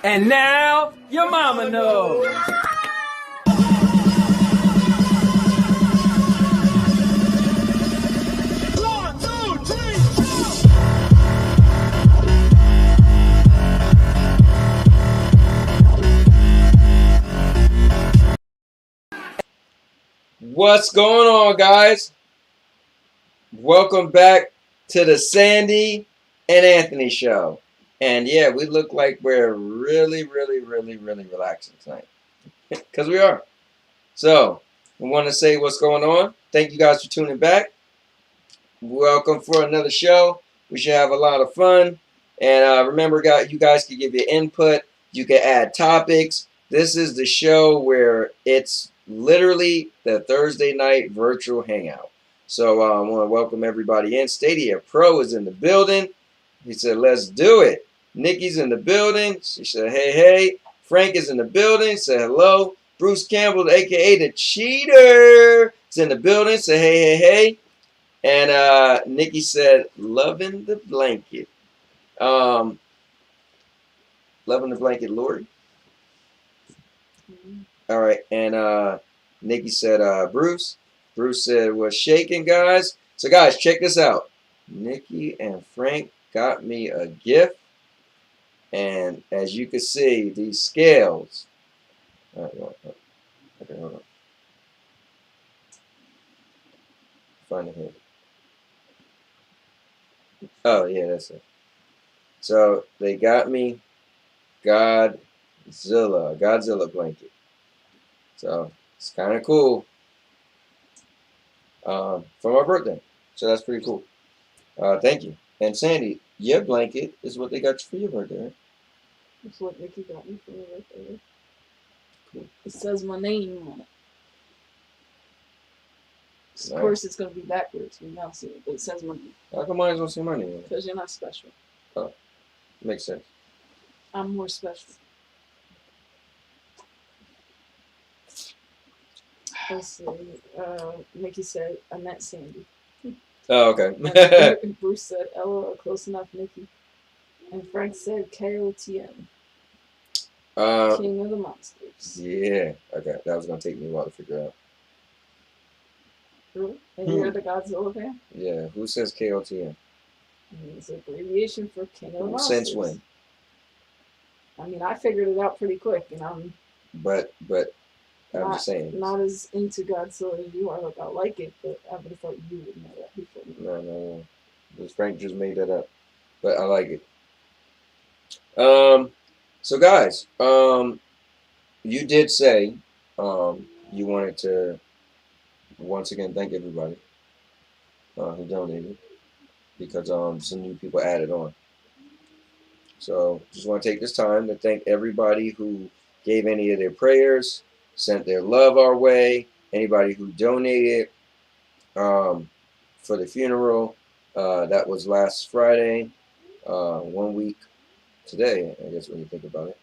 And now, your mama knows. What's going on, guys? Welcome back to the Sandy and Anthony show. And yeah, we look like we're really relaxing tonight. Because we are. So, we want to say what's going on. Thank you guys for tuning back. Welcome for another show. We should have a lot of fun. And remember, guys, you guys can give your input. You can add topics. This is the show where it's literally the Thursday night virtual hangout. So I want to welcome everybody in. Stadia Pro is in the building. He said, let's do it. Nikki's in the building. She said, hey, hey. Frank is in the building. Said hello. Bruce Campbell, a.k.a. the Cheater, is in the building. Said, hey, hey, hey. And Nikki said, loving the blanket. Loving the blanket, Lori. All right. And Nikki said, Bruce. Bruce said, was shaking, guys. So, guys, check this out. Nikki and Frank got me a gift. And as you can see, these scales. All right, okay, hold on. Find it here. Oh, yeah, that's it. So, they got me Godzilla blanket. So, it's kind of cool. For my birthday. So, that's pretty cool. Thank you. And Sandy, your blanket is what they got you for your birthday, right? That's what Nikki got me for my birthday. Cool. It says my name on it. Of course, it's going to be backwards. We now see it, but it says my name. How come mine don't say my name? Because you're not special. Oh, makes sense. I'm more special. Let's see. Nikki said, I met Sandy. Oh, okay. Bruce said, LOL, close enough, Nikki. And Frank said, KOTM. King of the Monsters. Yeah. Okay, that was going to take me a while to figure out. Really? And you're the Godzilla fan? Yeah. Who says KOTM? It's an abbreviation for King of the Monsters. Since when? I mean, I figured it out pretty quick, and I'm... But I'm just saying. Not as into Godzilla as you are. Like, I like it, but I would have thought you would know that before. No. Because Frank just made that up. But I like it. So guys, you did say you wanted to once again thank everybody who donated, because some new people added on. So just want to take this time to thank everybody who gave any of their prayers, sent their love our way, anybody who donated for the funeral. That was last Friday, 1 week today, I guess, when you think about it.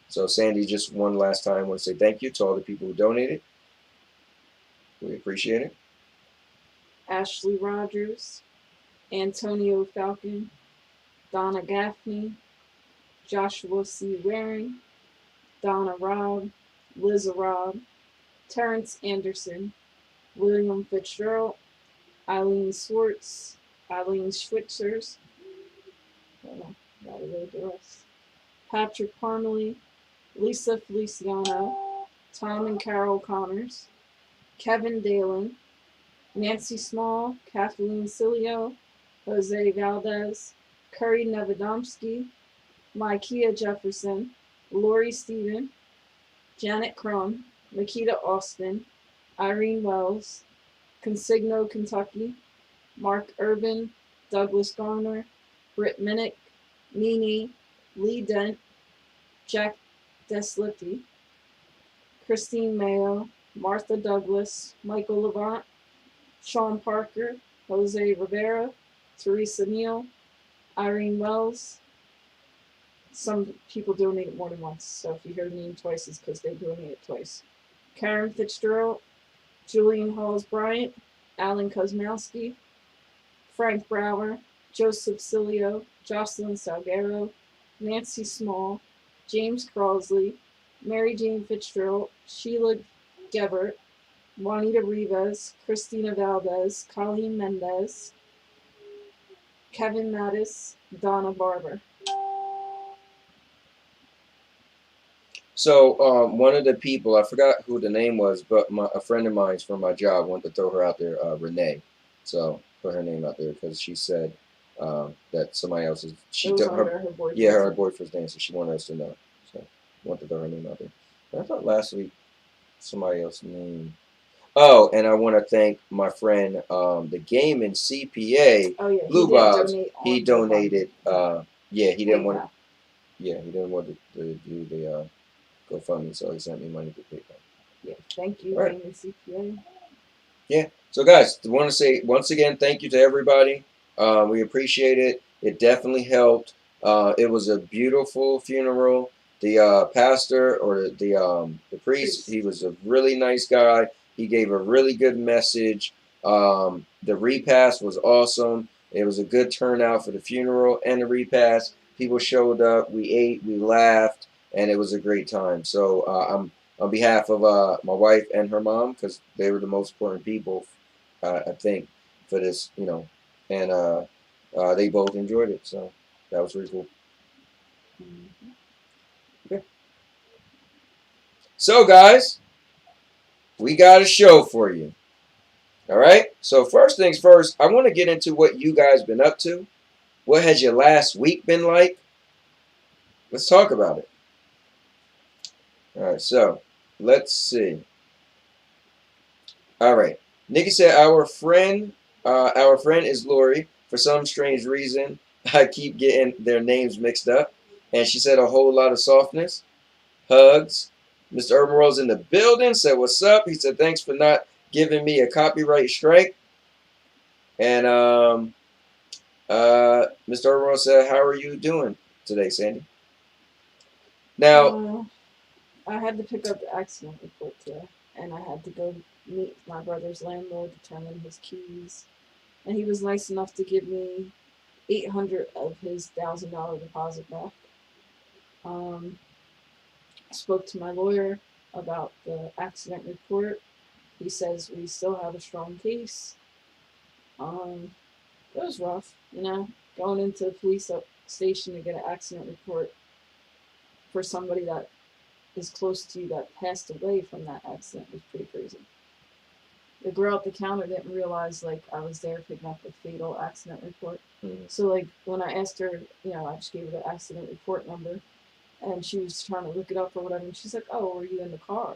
So Sandy, just one last time, I want to say thank you to all the people who donated. We appreciate it. Ashley Rogers, Antonio Falcon, Donna Gaffney, Joshua C. Waring, Donna Robb, Liz Robb, Terrence Anderson, William Fitzgerald, Eileen Swartz, Eileen Schwitzers, Patrick Parmalee, Lisa Feliciano, Tom and Carol Connors, Kevin Dalen, Nancy Small, Kathleen Cilio, Jose Valdez, Curry Nevedomsky, Micaiah Jefferson, Lori Stephen, Janet Crum, Makita Austin, Irene Wells, Consigno, Kentucky, Mark Urban, Douglas Garner, Britt Minnick, Nene, Lee Dent, Jack Deslippi, Christine Mayo, Martha Douglas, Michael Levant, Sean Parker, Jose Rivera, Teresa Neal, Irene Wells. Some people donated more than once, so if you hear the name twice, it's because they donated twice. Karen Fitzgerald, Julian Halls Bryant, Alan Kozmowski, Frank Brower, Joseph Cilio, Jocelyn Salguero, Nancy Small, James Crossley, Mary Jane Fitzgerald, Sheila Gebert, Juanita Rivas, Christina Valdez, Colleen Mendez, Kevin Mattis, Donna Barber. So one of the people, I forgot who the name was, but a friend of mine's from my job wanted to throw her out there, Renee. So put her name out there because she said that somebody else is. She It was took under her boyfriend's yeah, her name. boyfriend's name, so she wanted us to know. So wanted to throw her name out there. But I thought last week somebody else's name. Oh, and I want to thank my friend, the gaming CPA, Oh yeah, Blue he did Bobs. donate. He On donated. GoFundMe. Yeah, he didn't want. PayPal. Yeah, he didn't want to do the GoFundMe, so he sent me money to PayPal. Yeah, thank you, All right. Gaming CPA. Yeah. So, guys, I want to say once again, thank you to everybody. We appreciate it. It definitely helped. It was a beautiful funeral. The pastor or the priest, he was a really nice guy. He gave a really good message. The repast was awesome. It was a good turnout for the funeral and the repast. People showed up. We ate. We laughed, and it was a great time. So I'm on behalf of my wife and her mom, because they were the most important people, I think, for this, and they both enjoyed it, so that was really cool. Mm-hmm. Okay. So, guys, we got a show for you. All right. So first things first, I want to get into what you guys been up to. What has your last week been like? Let's talk about it. All right. So let's see. All right. Nikki said our friend is Lori. For some strange reason, I keep getting their names mixed up. And she said a whole lot of softness, hugs. Mr. Urban Rose in the building said, "What's up?" He said, "Thanks for not giving me a copyright strike." And Mr. Urban Rose said, "How are you doing today, Sandy?" Now, I had to pick up the accident report today, and I had to go meet my brother's landlord to turn in his keys. And he was nice enough to give me $800 of his $1,000 deposit back. I spoke to my lawyer about the accident report. He says we still have a strong case. It was rough, going into the police station to get an accident report for somebody that is close to you that passed away from that accident was pretty crazy. The girl at the counter didn't realize I was there picking up a fatal accident report. So when I asked her, I just gave her the accident report number, and she was trying to look it up or whatever, and she's like, "Oh, were you in the car?"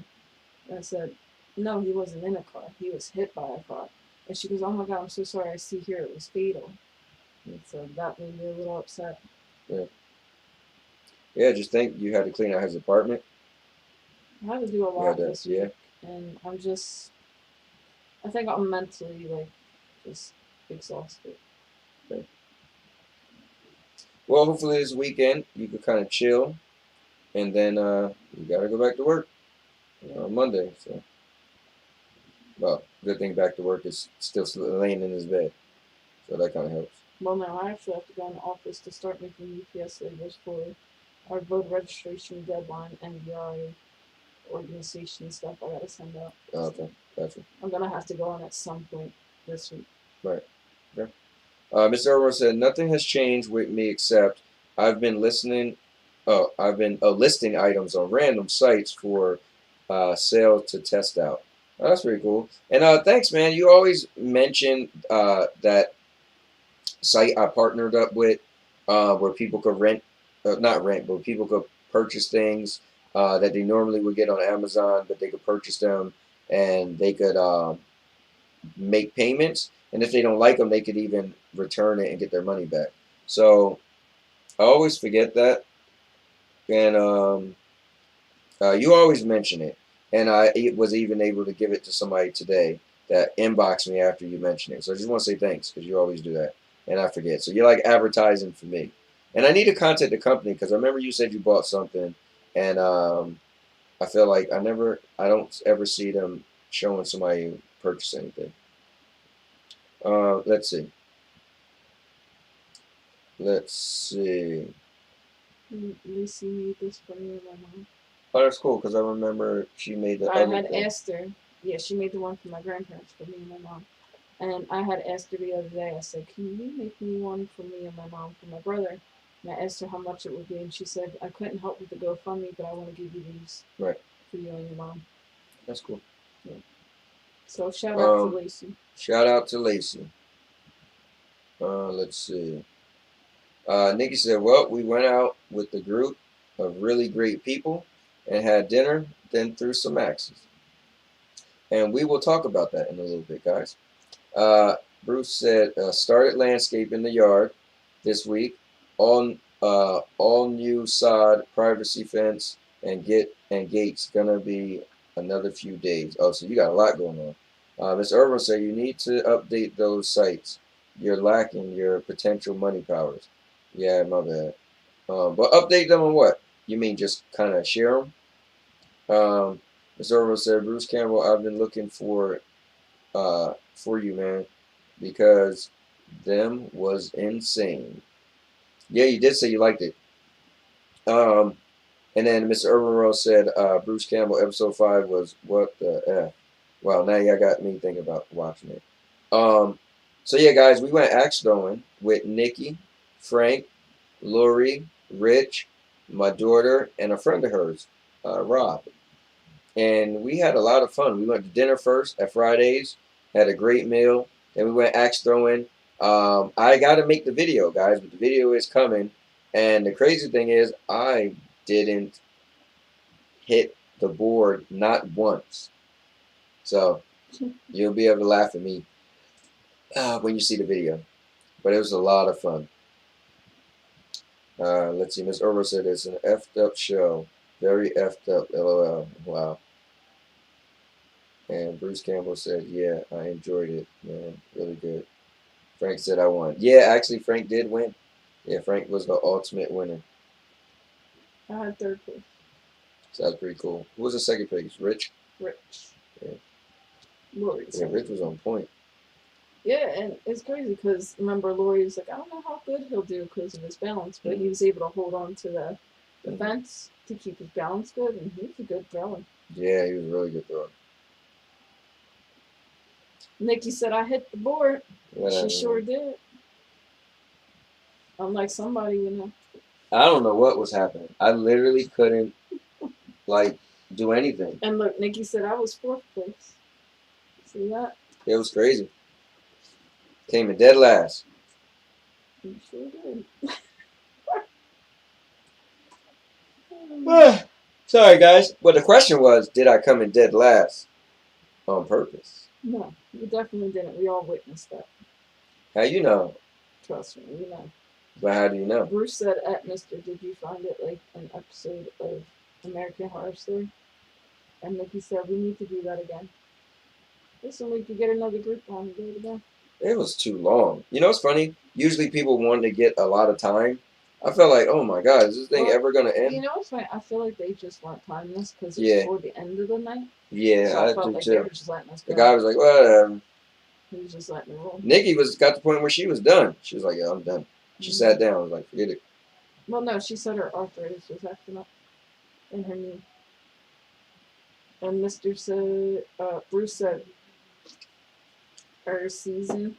And I said, "No, he wasn't in a car. He was hit by a car." And she goes, "Oh my God, I'm so sorry. I see here it was fatal." And so that made me a little upset. Yeah, just think you had to clean out his apartment. I had to do a lot this week, and I think I'm mentally just exhausted. Okay. Well, hopefully this weekend you could kind of chill, and then you gotta go back to work on Monday. So, well, good thing back to work is still laying in his bed, so that kind of helps. Well, no, I actually have to go in the office to start making UPS labels for our voter registration deadline and the organization stuff I gotta send out. Okay, gotcha. I'm gonna have to go in at some point this week. Right. Okay. Mr. Irwin said, "Nothing has changed with me except I've been listening. Oh, I've been listing items on random sites for sale to test out." Oh, that's pretty cool. And thanks, man. You always mention that site I partnered up with, where people could rent, not rent, but people could purchase things that they normally would get on Amazon, but they could purchase them and they could make payments. And if they don't like them, they could even return it and get their money back. So I always forget that. And you always mention it. And I was even able to give it to somebody today that inboxed me after you mentioned it. So I just want to say thanks, because you always do that. And I forget. So you're like advertising for me. And I need to contact the company, because I remember you said you bought something. And I feel like I don't ever see them showing somebody purchase anything. Let's see. Let's see. Lucy made this for me and my mom. Oh, that's cool because I remember she made the I other had thing. asked her. Yeah, she made the one for my grandparents for me and my mom. And I had asked her the other day. I said, "Can you make me one for me and my mom for my brother?" And I asked her how much it would be, and she said, "I couldn't help with the GoFundMe, but I want to give you these Right. for you and your mom." That's cool. Yeah. So shout out to Um, Lacey. Shout out to Lacey. Let's see. Nikki said, well, we went out with the group of really great people and had dinner, then threw some axes. And we will talk about that in a little bit, guys. Uh, Bruce said, started landscaping the yard this week. All new sod, privacy fence, and gates. Gonna be another few days. Oh, so you got a lot going on. Ms. Irvin said you need to update those sites. You're lacking your potential money powers. Yeah, my bad. But update them on what? You mean just kind of share them? Ms. Irvin said, Bruce Campbell, I've been looking for you, man, because them was insane. Yeah, you did say you liked it. Um, and then Mr. Urban Rose said, Bruce Campbell, episode 5 was what the F. Wow, now y'all got me thinking about watching it. So yeah, guys, we went axe throwing with Nikki, Frank, Lori, Rich, my daughter, and a friend of hers, Rob. And we had a lot of fun. We went to dinner first at Fridays, had a great meal. Then we went axe throwing. I got to make the video, guys, but the video is coming. And the crazy thing is, I didn't hit the board not once. So you'll be able to laugh at me when you see the video. But it was a lot of fun. Let's see. Miss Orville said it's an effed up show. Very effed up. LOL. Wow. And Bruce Campbell said, yeah, I enjoyed it, man. Really good. Frank said I won. Yeah, actually, Frank did win. Yeah, Frank was the ultimate winner. I had third place. So that's pretty cool. Who was the second place? Rich? Rich. Yeah. Lori. Yeah, Rich was on point. Yeah, and it's crazy because remember Lori was like, I don't know how good he'll do because of his balance, but he was able to hold on to the fence to keep his balance good, and he was a good thrower. Yeah, he was a really good thrower. Nikki said I hit the board. Whatever. She sure did. Unlike somebody, I don't know what was happening. I literally couldn't, do anything. And look, Nikki said I was fourth place. See that? It was crazy. Came in dead last. You sure did. Sorry, guys. Well, the question was, did I come in dead last on purpose? No, you definitely didn't. We all witnessed that. How you know? Trust me, we know. But how do you know? Bruce said at Mr. Did you find it like an episode of American Horror Story? And Nikki said we need to do that again. Listen, we could get another group on and do it again. It was too long. You know what's funny? Usually people want to get a lot of time. I felt like, oh my God, is this thing ever going to end? You know what's funny? I feel like they just weren't timing this because it was toward the end of the night. Yeah, so I felt like they were just letting us go. The guy was like, whatever. He was just letting it roll. Nikki got to the point where she was done. She was like, yeah, I'm done. She sat down. I was like, forget it. Well, no, she said her arthritis was acting up in her knee. And Bruce said, her season,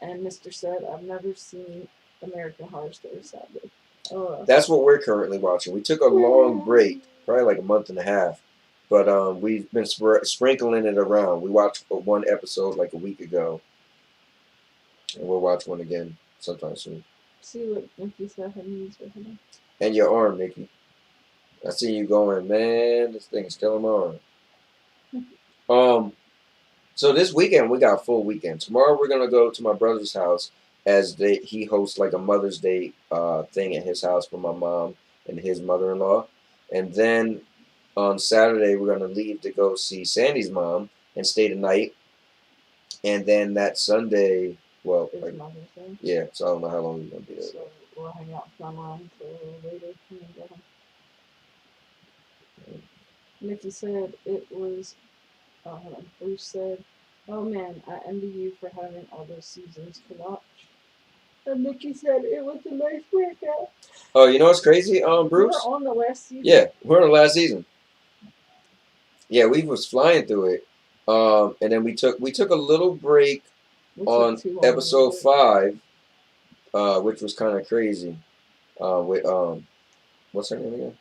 and Mr. said, I've never seen American Horror Story, sadly. That's what we're currently watching. We took a long break, probably like a month and a half, but we've been sprinkling it around. We watched one episode like a week ago, and we'll watch one again sometime soon. See what Nikki said her knees were hurting. And your arm, Nikki. I see you going, man, this thing is killing my arm. So this weekend, we got a full weekend. Tomorrow, we're going to go to my brother's house as he hosts like a Mother's Day thing at his house for my mom and his mother-in-law. And then on Saturday, we're going to leave to go see Sandy's mom and stay the night. And then that Sunday, well, yeah, so I don't know how long we're going to be there. So we'll hang out with my mom until later and then go home. Nikki said it was, hold on. Bruce said, oh man, I envy you for having all those seasons to watch. And Nikki said it was a nice workout. Oh, you know what's crazy, We're Bruce? on the last season. Yeah, we're on the last season. Yeah, we was flying through it. And then we took a little break We took on too long episode to do it. 5, which was kind of crazy. With what's her name again?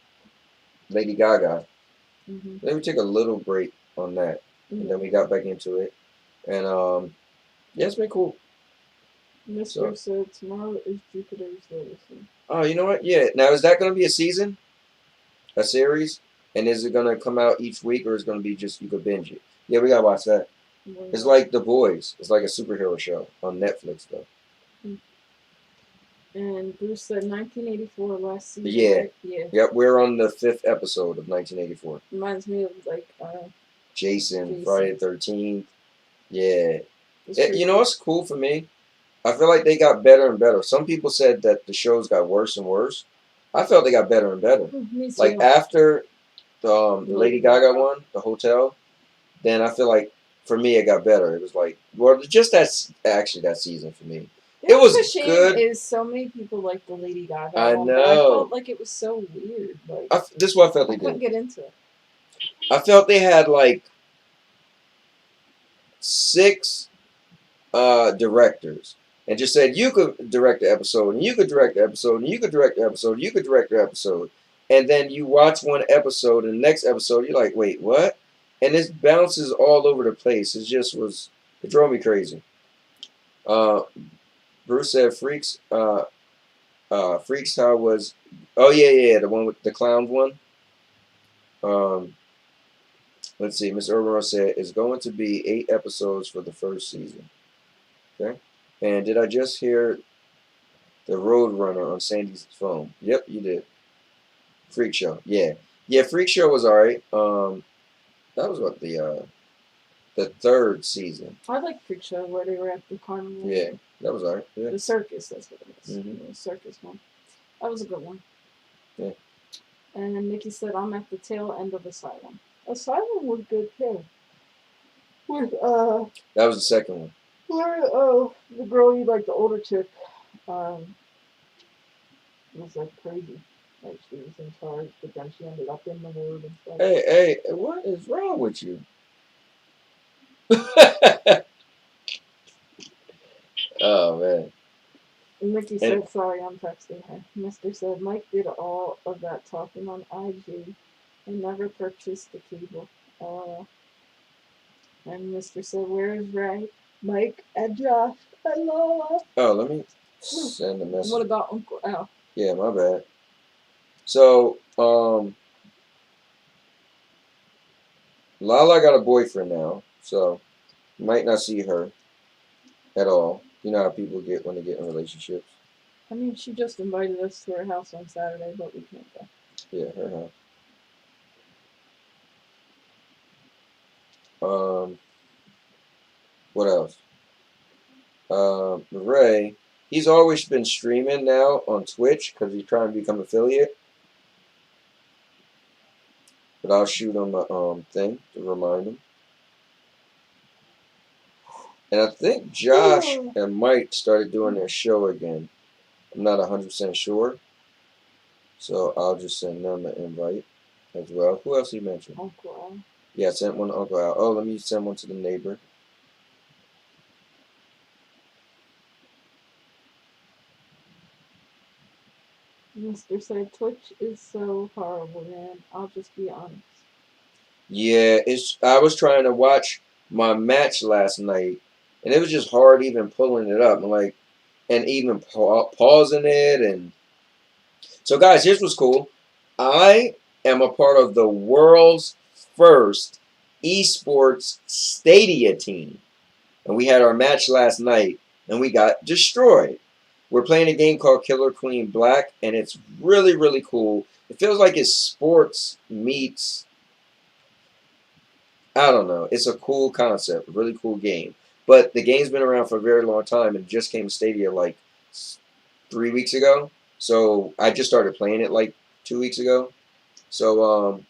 Lady Gaga. Mhm. Then we took a little break on that, and then we got back into it. And yeah, it's been cool. Mr. said tomorrow is Jupiter's legacy. Oh, you know what? Yeah. Now, is that going to be a season, a series, and is it going to come out each week, or is it going to be just you could binge it? Yeah, we gotta watch that. It's like The Boys. It's like a superhero show on Netflix, though. And Bruce said 1984 last season. Yeah. Right? Yeah. Yep, we're on the 5th episode of 1984. Reminds me of like Jason. Friday the 13th. Yeah. You know cool. what's cool for me? I feel like they got better and better. Some people said that the shows got worse and worse. I felt they got better and better. Me too. Like after the Lady Gaga one, the hotel, then I feel like for me it got better. It was like, well, just that season for me. It was a shame good. Is so many people like the Lady Gaga I one, know. but I felt like it was so weird. Like this is what I felt they I couldn't did. get into it. I felt they had like 6 directors and just said you could direct the episode and you could direct the episode and you could direct the episode, you could direct the episode, and then you watch one episode and the next episode you're like, wait, what? And it bounces all over the place. It drove me crazy. Bruce said Freaks how was, oh yeah, the one with the clown one. Let's see, Miss Urban said it's going to be 8 episodes for the first season. Okay. And did I just hear the Roadrunner on Sandy's phone? Yep, you did. Freak Show. Yeah. Yeah, Freak Show was alright. That was what the 3rd season. I like Freak Show where they were at the carnival. Yeah, that was alright. Yeah. The circus, that's what it was. Mm-hmm. The circus one. That was a good one. Yeah. And then Nikki said, I'm at the tail end of Asylum. Asylum was good too. With that was the second one. Where the girl you like, the older chick, was like crazy. Like she was in charge, but then she ended up in the ward and stuff. Hey, what is wrong with you? Oh man. Nikki said, sorry, I'm texting her. Mr. said, Mike did all of that talking on IG and never purchased the cable. And Mr. said, where is Ray? Mike and Josh. Hello. Oh, let me send a message. What about Uncle Al? Yeah, my bad. So, Lala got a boyfriend now, so you might not see her at all. You know how people get when they get in relationships. I mean, she just invited us to her house on Saturday, but we can't go. Yeah, her house. What else? Ray, he's always been streaming now on Twitch because he's trying to become affiliate. But I'll shoot him a thing to remind him. And I think Josh and Mike started doing their show again. I'm not 100% sure. So I'll just send them an invite as well. Who else he mentioned? Uncle Al. Yeah, I sent one to Uncle Al. Oh, let me send one to the neighbor. Mr. said, Twitch is so horrible, man. I'll just be honest. Yeah, I was trying to watch my match last night, and it was just hard even pulling it up, and even pausing it. And so, guys, here's what's cool. I am a part of the world's first esports Stadia team, and we had our match last night, and we got destroyed. We're playing a game called Killer Queen Black, and it's really, really cool. It feels like it's sports meets, I don't know. It's a cool concept, a really cool game. But the game's been around for a very long time and just came to Stadia like 3 weeks ago. So I just started playing it like 2 weeks ago. So,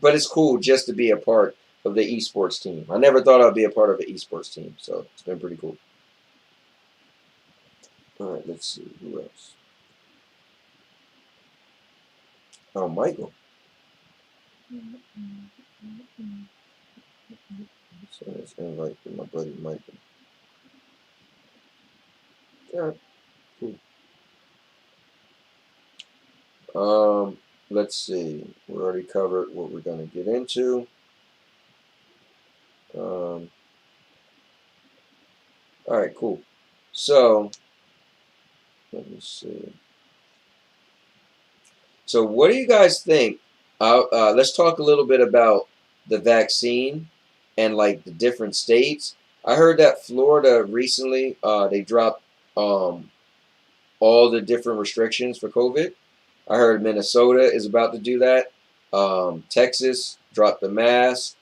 but it's cool just to be a part of the esports team. I never thought I'd be a part of an esports team, so it's been pretty cool. All right, let's see. Who else? Oh, Michael. So let's invite my buddy Michael. Yeah, cool. Let's see. We already covered what we're gonna get into. All right, cool. So let me see. So what do you guys think? Let's talk a little bit about the vaccine and like the different states. I heard that Florida recently they dropped all the different restrictions for COVID. I heard Minnesota is about to do that. Texas dropped the mask,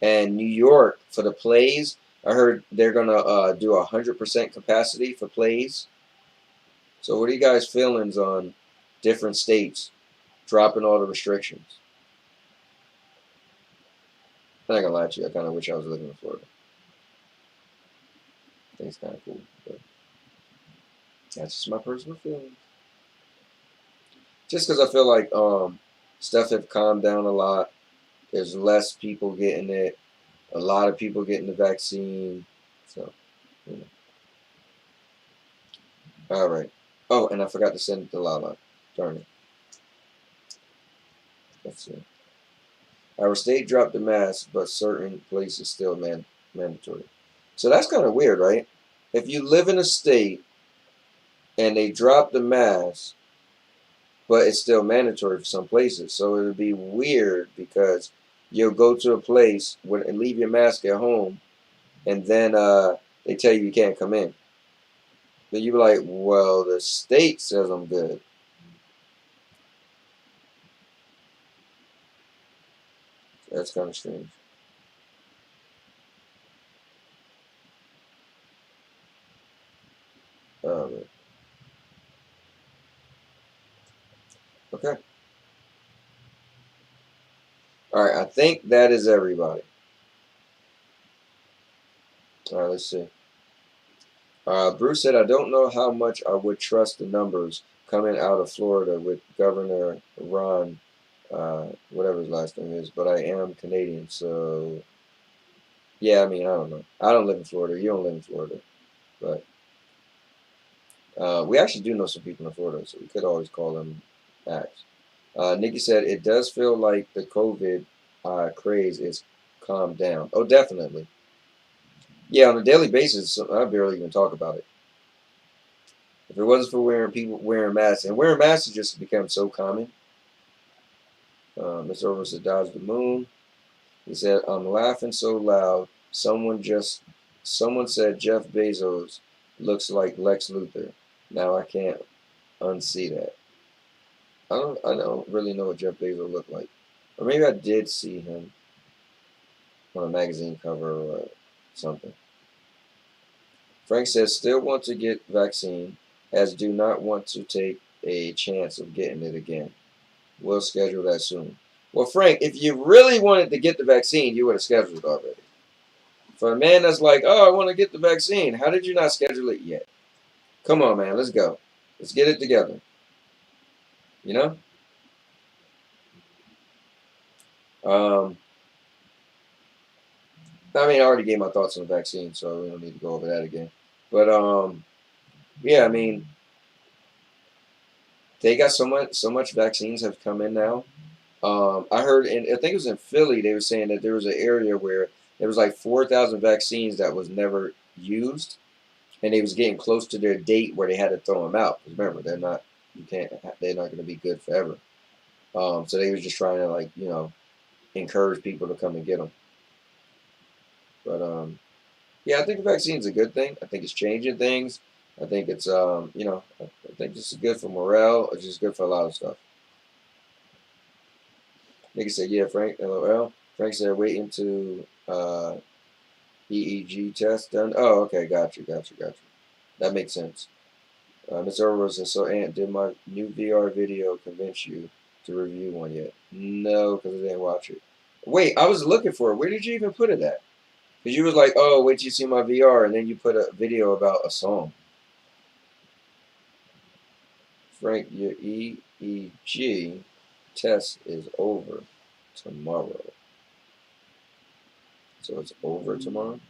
and New York for the plays. I heard they're gonna do 100% capacity for plays. So what are you guys' feelings on different states dropping all the restrictions? I'm not gonna lie to you, I kind of wish I was living in Florida. I think it's kind of cool, but that's just my personal feeling. Just because I feel like stuff have calmed down a lot. There's less people getting it. A lot of people getting the vaccine. So, you know. All right. Oh, and I forgot to send it to Lala. Darn it. Let's see. Our state dropped the mask, but certain places still mandatory. So that's kind of weird, right? If you live in a state and they drop the mask, but it's still mandatory for some places. So it would be weird because you'll go to a place and leave your mask at home, and then they tell you can't come in. But you be like, well, the state says I'm good. That's kind of strange. Right. Okay. All right. I think that is everybody. All right. Let's see. Bruce said, I don't know how much I would trust the numbers coming out of Florida with Governor Ron, whatever his last name is, but I am Canadian, so yeah, I mean, I don't know. I don't live in Florida. You don't live in Florida, but we actually do know some people in Florida, so we could always call them Max. Nikki said, it does feel like the COVID craze is calmed down. Oh, definitely. Yeah, on a daily basis, I barely even talk about it. If it wasn't for people wearing masks, and wearing masks has just become so common. Mr. Over said, dodge the moon. He said, I'm laughing so loud. Someone said Jeff Bezos looks like Lex Luthor. Now I can't unsee that. I don't really know what Jeff Bezos looked like. Or maybe I did see him on a magazine cover or something. Frank says, still want to get vaccine, as do not want to take a chance of getting it again. We'll schedule that soon. Well, Frank, if you really wanted to get the vaccine, you would have scheduled it already. For a man that's like, oh, I want to get the vaccine, how did you not schedule it yet? Come on, man, let's go. Let's get it together. You know? I mean, I already gave my thoughts on the vaccine, so we don't need to go over that again. But yeah, I mean, they got so much vaccines have come in now. I heard, and I think it was in Philly, they were saying that there was an area where there was like 4,000 vaccines that was never used, and they was getting close to their date where they had to throw them out. Because remember, they're not going to be good forever. So they was just trying to encourage people to come and get them. But yeah, I think the vaccine's a good thing. I think it's changing things. I think it's I think this is good for morale. It's just good for a lot of stuff. Nigga said, yeah, Frank, LOL. Frank said, waiting to EEG test done. Oh, okay, got you. That makes sense. Mr. Orwell said, so Aunt, did my new VR video convince you to review one yet? No, because I didn't watch it. Wait, I was looking for it. Where did you even put it at? Because you was like, oh, wait till you see my VR, and then you put a video about a song. Frank, your EEG test is over tomorrow. So it's over tomorrow.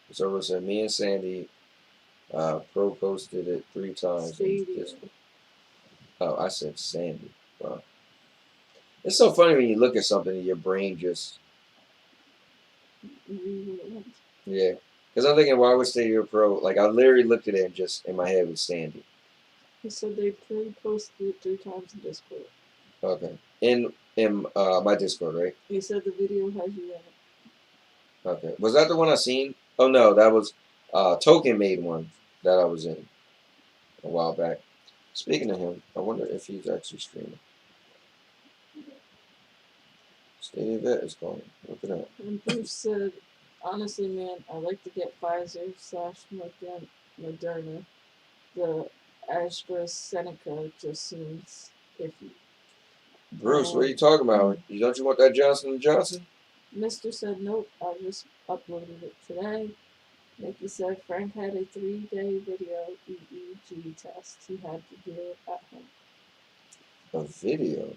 It's over. So me and Sandy pro-posted it 3 times. Oh, I said Sandy. Wow. It's so funny when you look at something and your brain just... Yeah. Because I'm thinking, why would Stadia Pro... Like, I literally looked at it and just in my head was Sandy. He said they pre-posted it 3 times in Discord. Okay. In my Discord, right? He said the video has you in it. Okay. Was that the one I seen? Oh, no. That was Token made one that I was in a while back. Speaking of him, I wonder if he's actually streaming. Stadia Vet is calling. Look it up. And Bruce said, honestly, man, I like to get Pfizer/Moderna. The AstraZeneca just seems iffy. Bruce, what are you talking about? Don't you want that Johnson & Johnson? Mr. said, nope, I just uploaded it today. Nikki said Frank had a 3-day video EEG test. He had to do it at home. A video?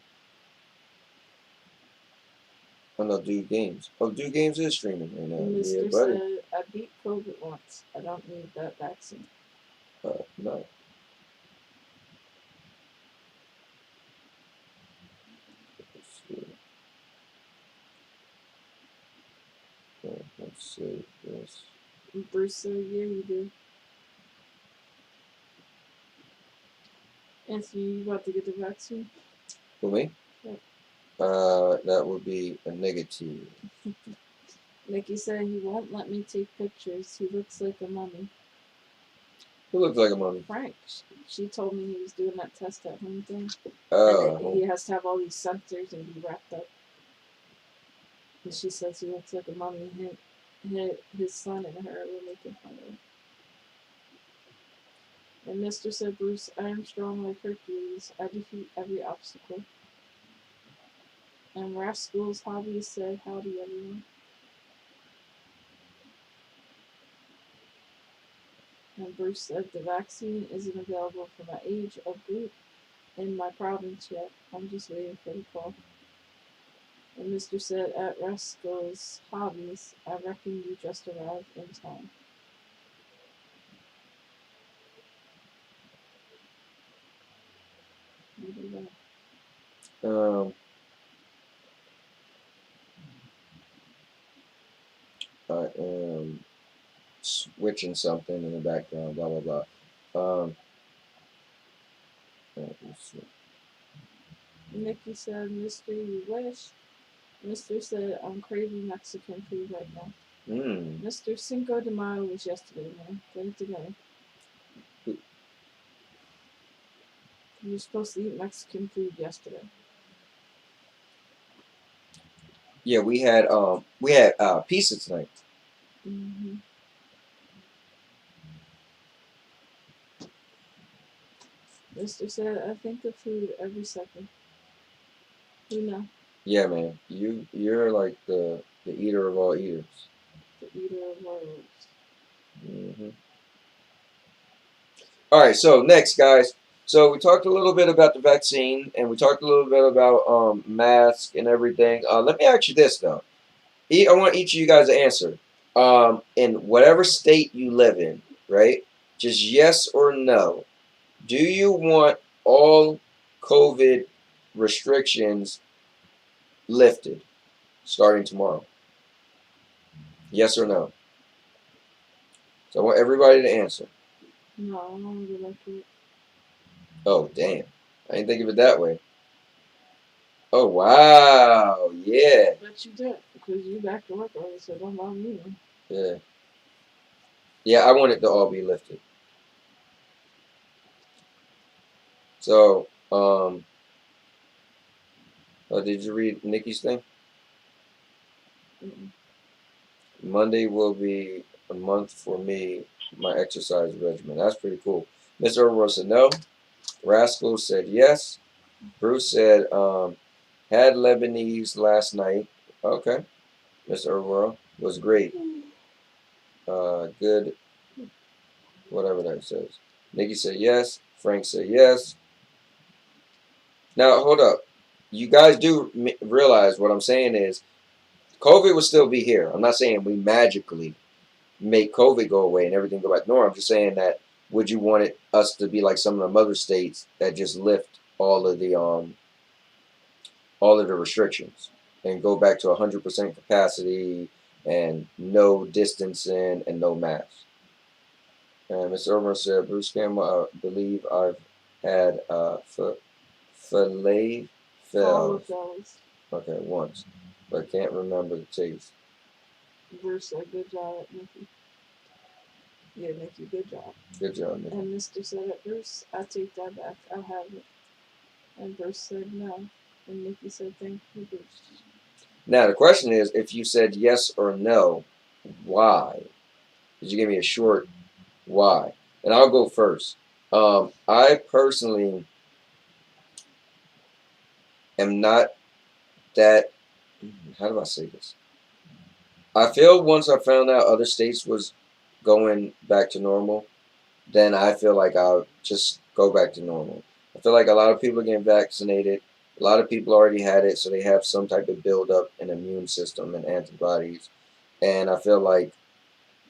Oh no, Dude Games. Oh, Dude Games is streaming right now. Mr. Yeah, buddy. said, I beat COVID once. I don't need that vaccine. No. Let's see. Let's see this. Bruce said, yeah, you do. Anthony, you about to get the vaccine? For me? Yeah. That would be a negative. Nikki said he won't let me take pictures. He looks like a mummy. Who looks like a mummy? Frank. She told me he was doing that test at home thing. Oh. And he has to have all these sensors and be wrapped up. And she says he looks like a mummy. His son and her were making fun of him. And Mr. said, Bruce, I am strong like Hercules. I defeat every obstacle. And Rascal's Hobby said, howdy everyone. And Bruce said, the vaccine isn't available for my age or group in my province yet. I'm just waiting for the call. And Mr. said, at Rascal's Hobbies, I reckon you just arrived in time. I am switching something in the background, blah, blah, blah. Let's see. Nikki said, Mr. You wish. Mr. said, I'm craving Mexican food right now. Mr. Cinco de Mayo was yesterday, man. Get it together. You were supposed to eat Mexican food yesterday. Yeah, we had pizza tonight. Mm-hmm. Mr. said, I think of food every second. You know. Yeah, man. You're like the eater of all eaters. The eater of worlds. Mm-hmm. All right, so next, guys. So we talked a little bit about the vaccine, and we talked a little bit about masks and everything. Let me ask you this, though. I want each of you guys to answer. In whatever state you live in, right? Just yes or no. Do you want all COVID restrictions lifted starting tomorrow? Yes or no? So I want everybody to answer. No, I don't want to go back to it. Oh, damn. I didn't think of it that way. Oh, wow. Yeah. But you did, because you back to work already, so don't bother me. Yeah. Yeah, I want it to all be lifted. So, did you read Nikki's thing? Monday will be a month for me, my exercise regimen. That's pretty cool. Mr. Overall said no. Rascal said yes. Bruce said, had Lebanese last night. Okay. Mr. Overall was great. Good. Whatever that says. Nikki said yes. Frank said yes. Now, hold up. You guys do realize what I'm saying is COVID will still be here. I'm not saying we magically make COVID go away and everything go back to normal. I'm just saying that would you want us to be like some of the other states that just lift all of the restrictions and go back to 100% capacity and no distancing and no masks? And Mr. Urban said, Bruce Campbell, I believe I've had filet All fell. of those. Okay, once, but can't remember the taste. Bruce said, good job, Nikki. Yeah, Nikki, good job. Good job, Nikki. And Mr. said it, Bruce, I take that back. I have it. And Bruce said no. And Nikki said, thank you, Bruce. Now, the question is, if you said yes or no, why? Could you give me a short why? And I'll go first. I personally am not that, how do I say this? I feel once I found out other states was going back to normal, then I feel like I'll just go back to normal. I feel like a lot of people are getting vaccinated. A lot of people already had it, so they have some type of buildup in immune system and antibodies. And I feel like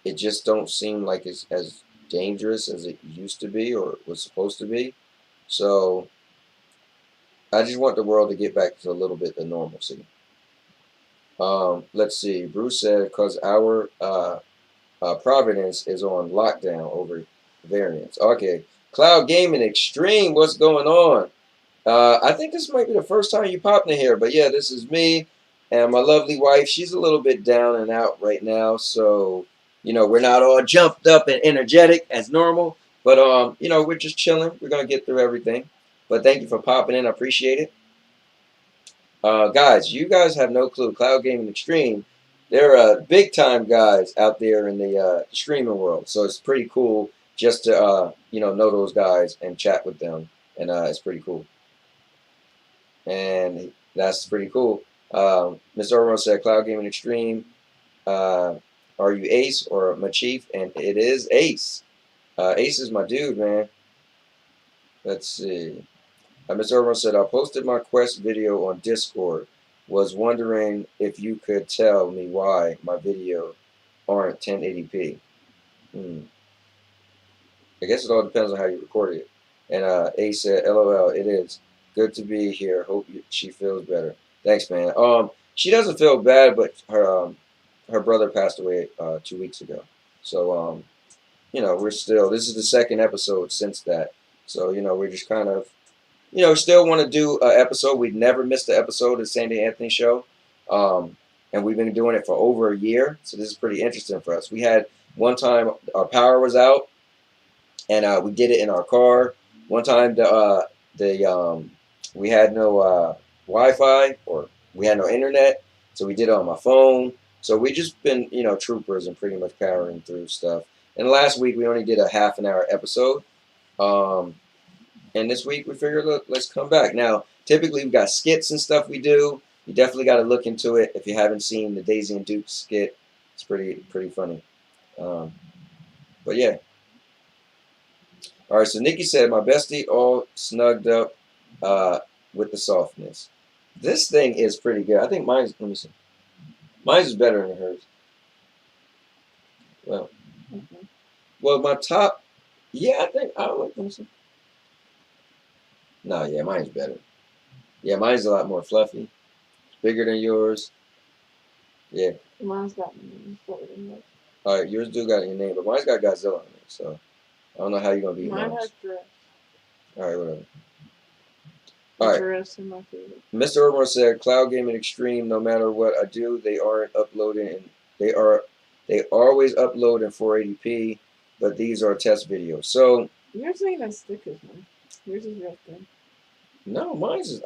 it just don't seem like it's as dangerous as it used to be or was supposed to be. So I just want the world to get back to a little bit of normalcy. Let's see. Bruce said because our Providence is on lockdown over variants. Okay. Cloud Gaming Extreme, what's going on? I think this might be the first time you popped in here, but yeah, this is me and my lovely wife. She's a little bit down and out right now, so we're not all jumped up and energetic as normal, but we're just chilling. We're gonna get through everything. But thank you for popping in. I appreciate it. Guys, you guys have no clue. Cloud Gaming Extreme, they're big time guys out there in the streaming world. So it's pretty cool just to know those guys and chat with them, and it's pretty cool. And that's pretty cool. Mr. Orwell said, "Cloud Gaming Extreme, are you Ace or my chief?" And it is Ace. Ace is my dude, man. Let's see. Mr. Irwin said, I posted my Quest video on Discord. Was wondering if you could tell me why my video aren't 1080p. I guess it all depends on how you recorded it. And A said, LOL, it is. Good to be here. Hope she feels better. Thanks, man. She doesn't feel bad, but her brother passed away 2 weeks ago. So, we're still, this is the second episode since that. So, we're just kind of, still want to do an episode. We've never missed an episode of the Sandy Anthony Show. And we've been doing it for over a year. So this is pretty interesting for us. We had one time our power was out, and we did it in our car. One time we had no Wi-Fi, or we had no internet, so we did it on my phone. So we just been troopers and pretty much powering through stuff. And last week we only did a half an hour episode. And this week we figured, look, let's come back. Now, typically we've got skits and stuff we do. You definitely got to look into it. If you haven't seen the Daisy and Duke skit, it's pretty funny. But yeah. All right, so Nikki said, my bestie all snugged up with the softness. This thing is pretty good. I think mine's, let me see. Mine's is better than hers. Well, my top, yeah, I think, I don't like, let me see. No, yeah, mine's better. Yeah, mine's a lot more fluffy. It's bigger than yours. Yeah. Mine's got better than yours. All right, yours do got your name, but mine's got Godzilla on it, so I don't know how you're going to beat Mine mine. has dress. All right, whatever. All right. Dress is my favorite. Mr. Urban said, Cloud Gaming Extreme, no matter what I do, they aren't uploading, and they always upload in 480p, but these are test videos. So yours ain't as thick as mine. Yours is real thin. no,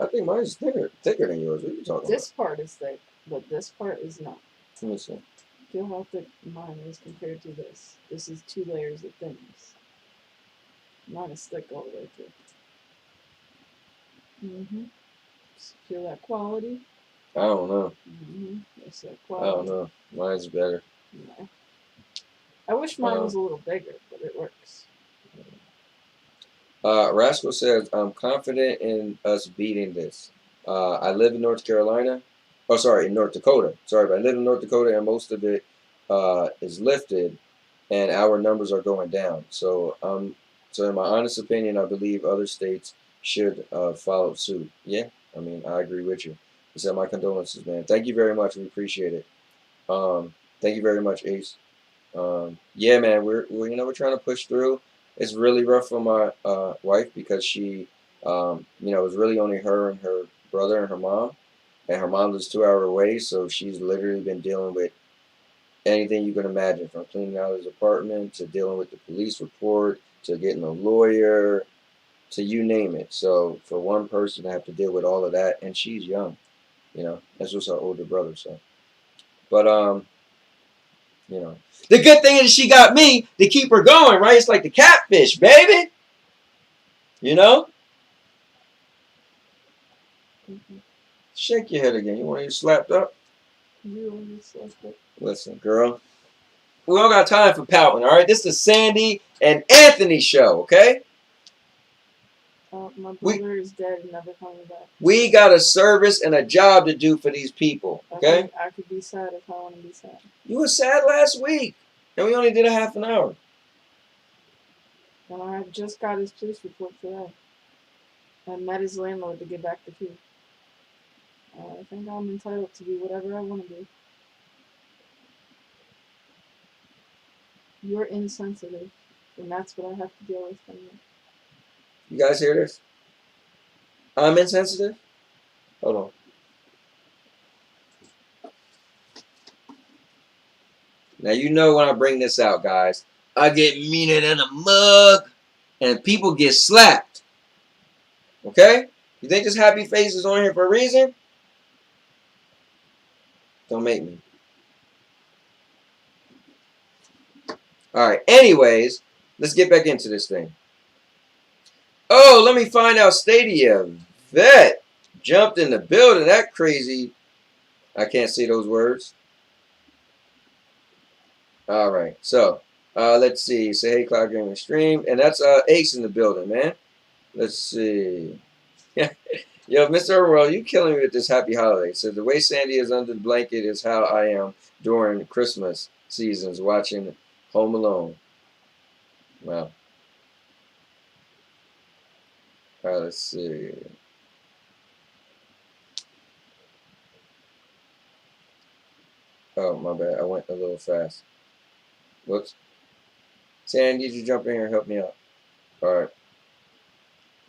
I think mine's thicker than yours. What are you talking This part is thick, but this part is not. Let me see. Feel how thick mine is compared to this. This is 2 layers of thickness. Mine is thick all the way through. Feel that quality? I don't know. That's that I quality. don't know. Mine's better. No. I wish mine was a little bigger, but it works. Rascal says, I'm confident in us beating this. I live in North Carolina. Oh, sorry, in North Dakota. Sorry, but I live in North Dakota, and most of it is lifted, and our numbers are going down. So in my honest opinion, I believe other states should follow suit. Yeah, I mean, I agree with you. He said, my condolences, man. Thank you very much. We appreciate it. Thank you very much, Ace. Yeah, man, we're trying to push through. It's really rough for my wife because she, it was really only her and her brother and her mom lives 2 hours away, so she's literally been dealing with anything you can imagine, from cleaning out his apartment to dealing with the police report to getting a lawyer to you name it. So for one person to have to deal with all of that, and she's young, that's just her older brother. So, but the good thing is she got me to keep her going, right? It's like the catfish, baby. You know? Shake your head again. You want to get slapped up? You want to get slapped up? Listen, girl. We don't got time for pouting, all right? This is the Sandy and Anthony show, okay? My brother is dead and never coming back. We got a service and a job to do for these people, okay? I could be sad if I want to be sad. You were sad last week, and we only did a half an hour. And I just got his police report today. I met his landlord to get back the key. I think I'm entitled to do whatever I want to do. You're insensitive, and that's what I have to deal with from you. You guys hear this? I'm insensitive? Hold on. Now, you know when I bring this out, guys, I get meaner than a mug, and people get slapped. Okay? You think this happy face is on here for a reason? Don't make me. Alright, anyways, let's get back into this thing. Oh, let me find out Stadia. Vet jumped in the building. That crazy. I can't say those words. Alright, so let's see. Say hey, Cloud Gaming Stream. And that's Ace in the building, man. Let's see. Yo, Mr. Overall, you killing me with this happy holiday. So the way Sandy is under the blanket is how I am during Christmas seasons watching Home Alone. Wow. Alright, let's see. Oh, my bad. I went a little fast. Whoops. Sandy, did you jump in here and help me out? Alright.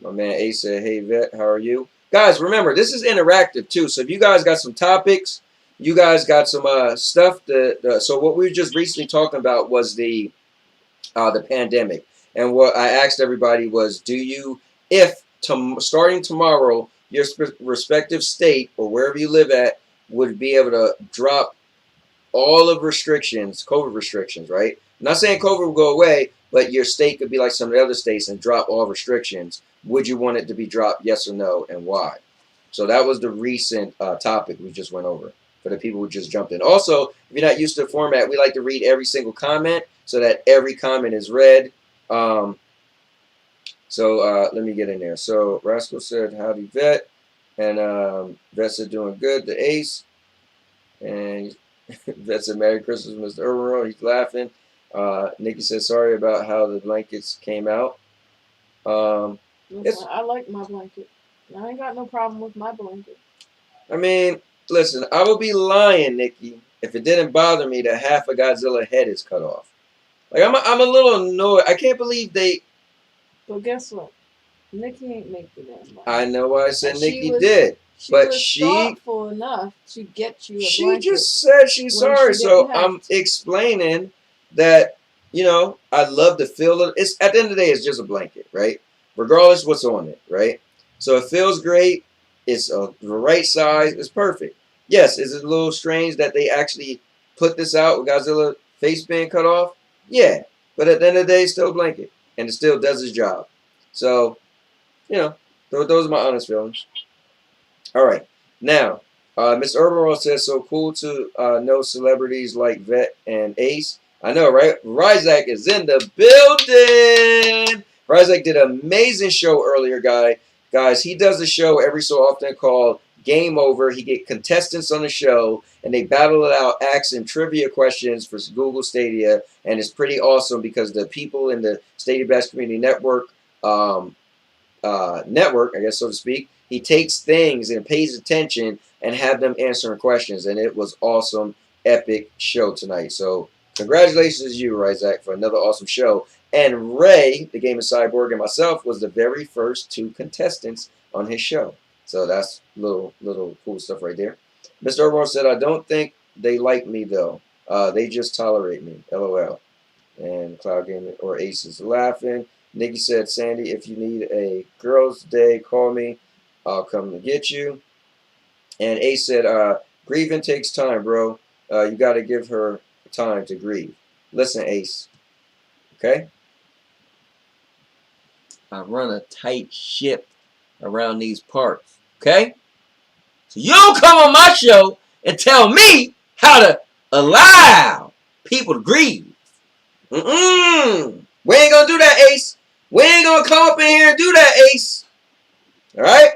My man Ace said, hey, Vet, how are you? Guys, remember, this is interactive, too. So if you guys got some topics, you guys got some stuff. So what we were just recently talking about was the pandemic. And what I asked everybody was, do you, starting tomorrow, your respective state or wherever you live at would be able to drop all of restrictions, COVID restrictions, right? I'm not saying COVID will go away, but your state could be like some of the other states and drop all restrictions. Would you want it to be dropped, yes or no, and why? So that was the recent topic we just went over for the people who just jumped in. Also, if you're not used to the format, we like to read every single comment so that every comment is read. So let me get in there. So Rascal said, howdy, Vet. And Vet said, doing good. The Ace. And Vet said, Merry Christmas, Mr. Earl. He's laughing. Nikki said, sorry about how the blankets came out. Listen, I like my blanket. I ain't got no problem with my blanket. I mean, listen, I would be lying, Nikki, if it didn't bother me that half of Godzilla head is cut off. Like, I'm a little annoyed. I can't believe they... But guess what? Nikki ain't make the damn blanket. I know why I said Nikki did. But she was thoughtful enough to get you a she blanket. She just said she's sorry. So I'm explaining that, I love the feel of it. At the end of the day, it's just a blanket, right? Regardless what's on it, right? So it feels great. It's the right size. It's perfect. Yes, is it a little strange that they actually put this out with Godzilla face being cut off? Yeah. But at the end of the day, it's still a blanket. And it still does its job. So, those are my honest feelings. All right. Now, Miss Urban says, so cool to know celebrities like Vet and Ace. I know, right? Ryzak is in the building. Razak did an amazing show earlier, guys. He does a show every so often called Game Over. He get contestants on the show, and they battle it out, asking trivia questions for Google Stadia, and it's pretty awesome because the people in the Stadia Bash Community Network, I guess so to speak, he takes things and pays attention and have them answering questions, and it was awesome, epic show tonight. So congratulations to you, Razak, for another awesome show. And Ray, the Game of Cyborg, and myself was the very first 2 contestants on his show. So that's little cool stuff right there. Mr. Overall said, I don't think they like me, though. They just tolerate me. LOL. And Cloud Gaming or Ace is laughing. Nikki said, Sandy, if you need a girls' day, call me. I'll come to get you. And Ace said, grieving takes time, bro. You got to give her time to grieve. Listen, Ace. Okay? I run a tight ship around these parts. Okay? So you don't come on my show and tell me how to allow people to grieve. We ain't gonna do that, Ace. We ain't gonna come up in here and do that, Ace. Alright?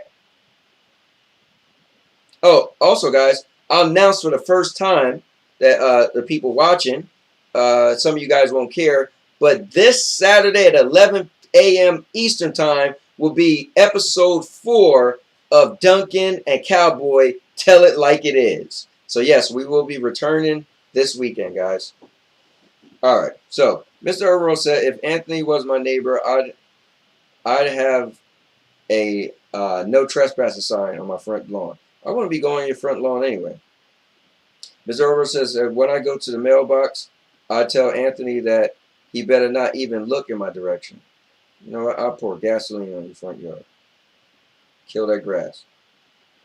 Oh, also, guys, I'll announce for the first time that the people watching, some of you guys won't care, but this Saturday at 11 a.m. Eastern Time will be episode 4 of Duncan and Cowboy Tell It Like It Is. So, yes, we will be returning this weekend, guys. All right. So, Mr. Overall said, if Anthony was my neighbor, I'd have a no trespassing sign on my front lawn. I want to be going on your front lawn anyway. Mr. Overall says, when I go to the mailbox, I tell Anthony that he better not even look in my direction. You know what? I'll pour gasoline on your front yard. Kill that grass.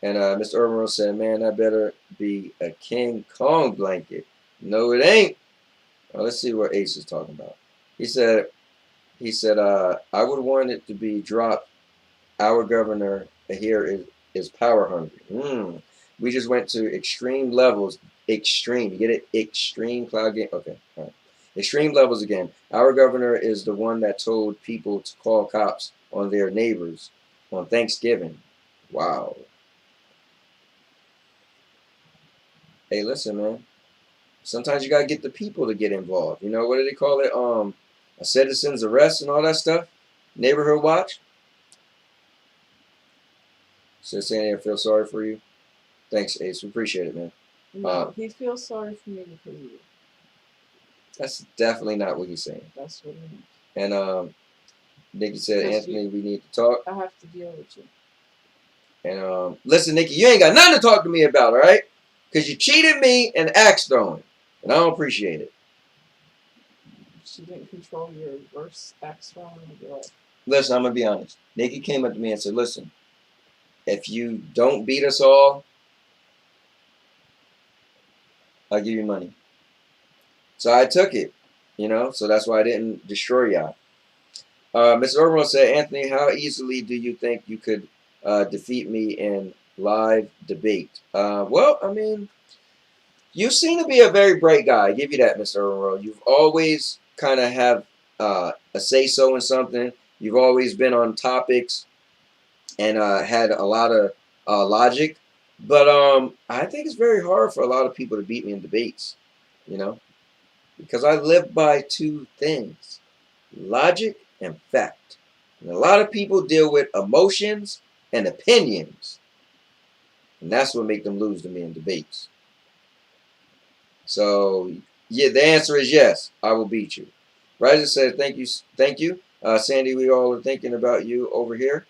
And Mr. Urban said, man, that better be a King Kong blanket. No, it ain't. Well, let's see what Ace is talking about. He said, I would want it to be dropped. Our governor here is power hungry. We just went to extreme levels. Extreme. You get it? Extreme cloud game. Okay. All right. Extreme levels again. Our governor is the one that told people to call cops on their neighbors on Thanksgiving. Wow. Hey, listen, man. Sometimes you gotta get the people to get involved. You know, what do they call it? A citizen's arrest and all that stuff. Neighborhood watch. So Sandy, I feel sorry for you. Thanks, Ace. We appreciate it, man. No, he feels sorry for me because of you. That's definitely not what he's saying. That's what he means. And Nikki said, Anthony, we need to talk. I have to deal with you. And listen, Nikki, you ain't got nothing to talk to me about, all right? Because you cheated me and axe throwing. And I don't appreciate it. She didn't control your reverse axe throwing of your life. Listen, I'm going to be honest. Nikki came up to me and said, listen, if you don't beat us all, I'll give you money. So I took it, you know, so that's why I didn't destroy y'all. Mr. Orwell said, Anthony, how easily do you think you could defeat me in live debate? Well, I mean, you seem to be a very bright guy. I give you that, Mr. Orwell. You've always kind of have a say-so in something. You've always been on topics and had a lot of logic. But I think it's very hard for a lot of people to beat me in debates, you know, because I live by 2 things, logic and fact. And a lot of people deal with emotions and opinions, and that's what makes them lose to me in debates. So, yeah, the answer is yes, I will beat you. Ryder said, thank you. Sandy, we all are thinking about you over here.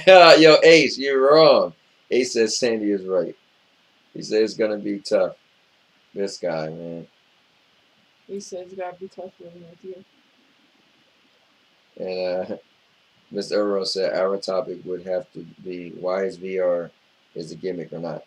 Yo, Ace, you're wrong. Ace says Sandy is right. He said it's going to be tough. This guy, man. He said it's got to be tough living with you. And Mr. Earl said our topic would have to be why is VR is a gimmick or not.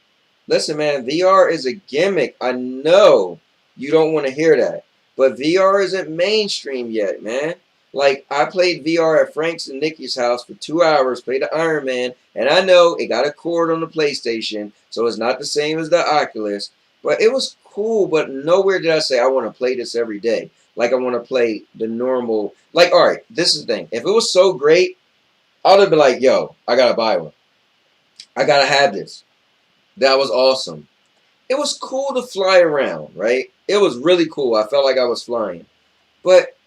Listen, man, VR is a gimmick. I know you don't want to hear that. But VR isn't mainstream yet, man. Like, I played VR at Frank's and Nikki's house for 2 hours, played the Iron Man, and I know it got a cord on the PlayStation, so it's not the same as the Oculus. But it was cool, but nowhere did I say I want to play this every day. like I want to play the normal. Like, all right, this is the thing. If it was so great, I would have been like, yo, I gotta buy one. I gotta have this. That was awesome. It was cool to fly around, right? It was really cool. I felt like I was flying. But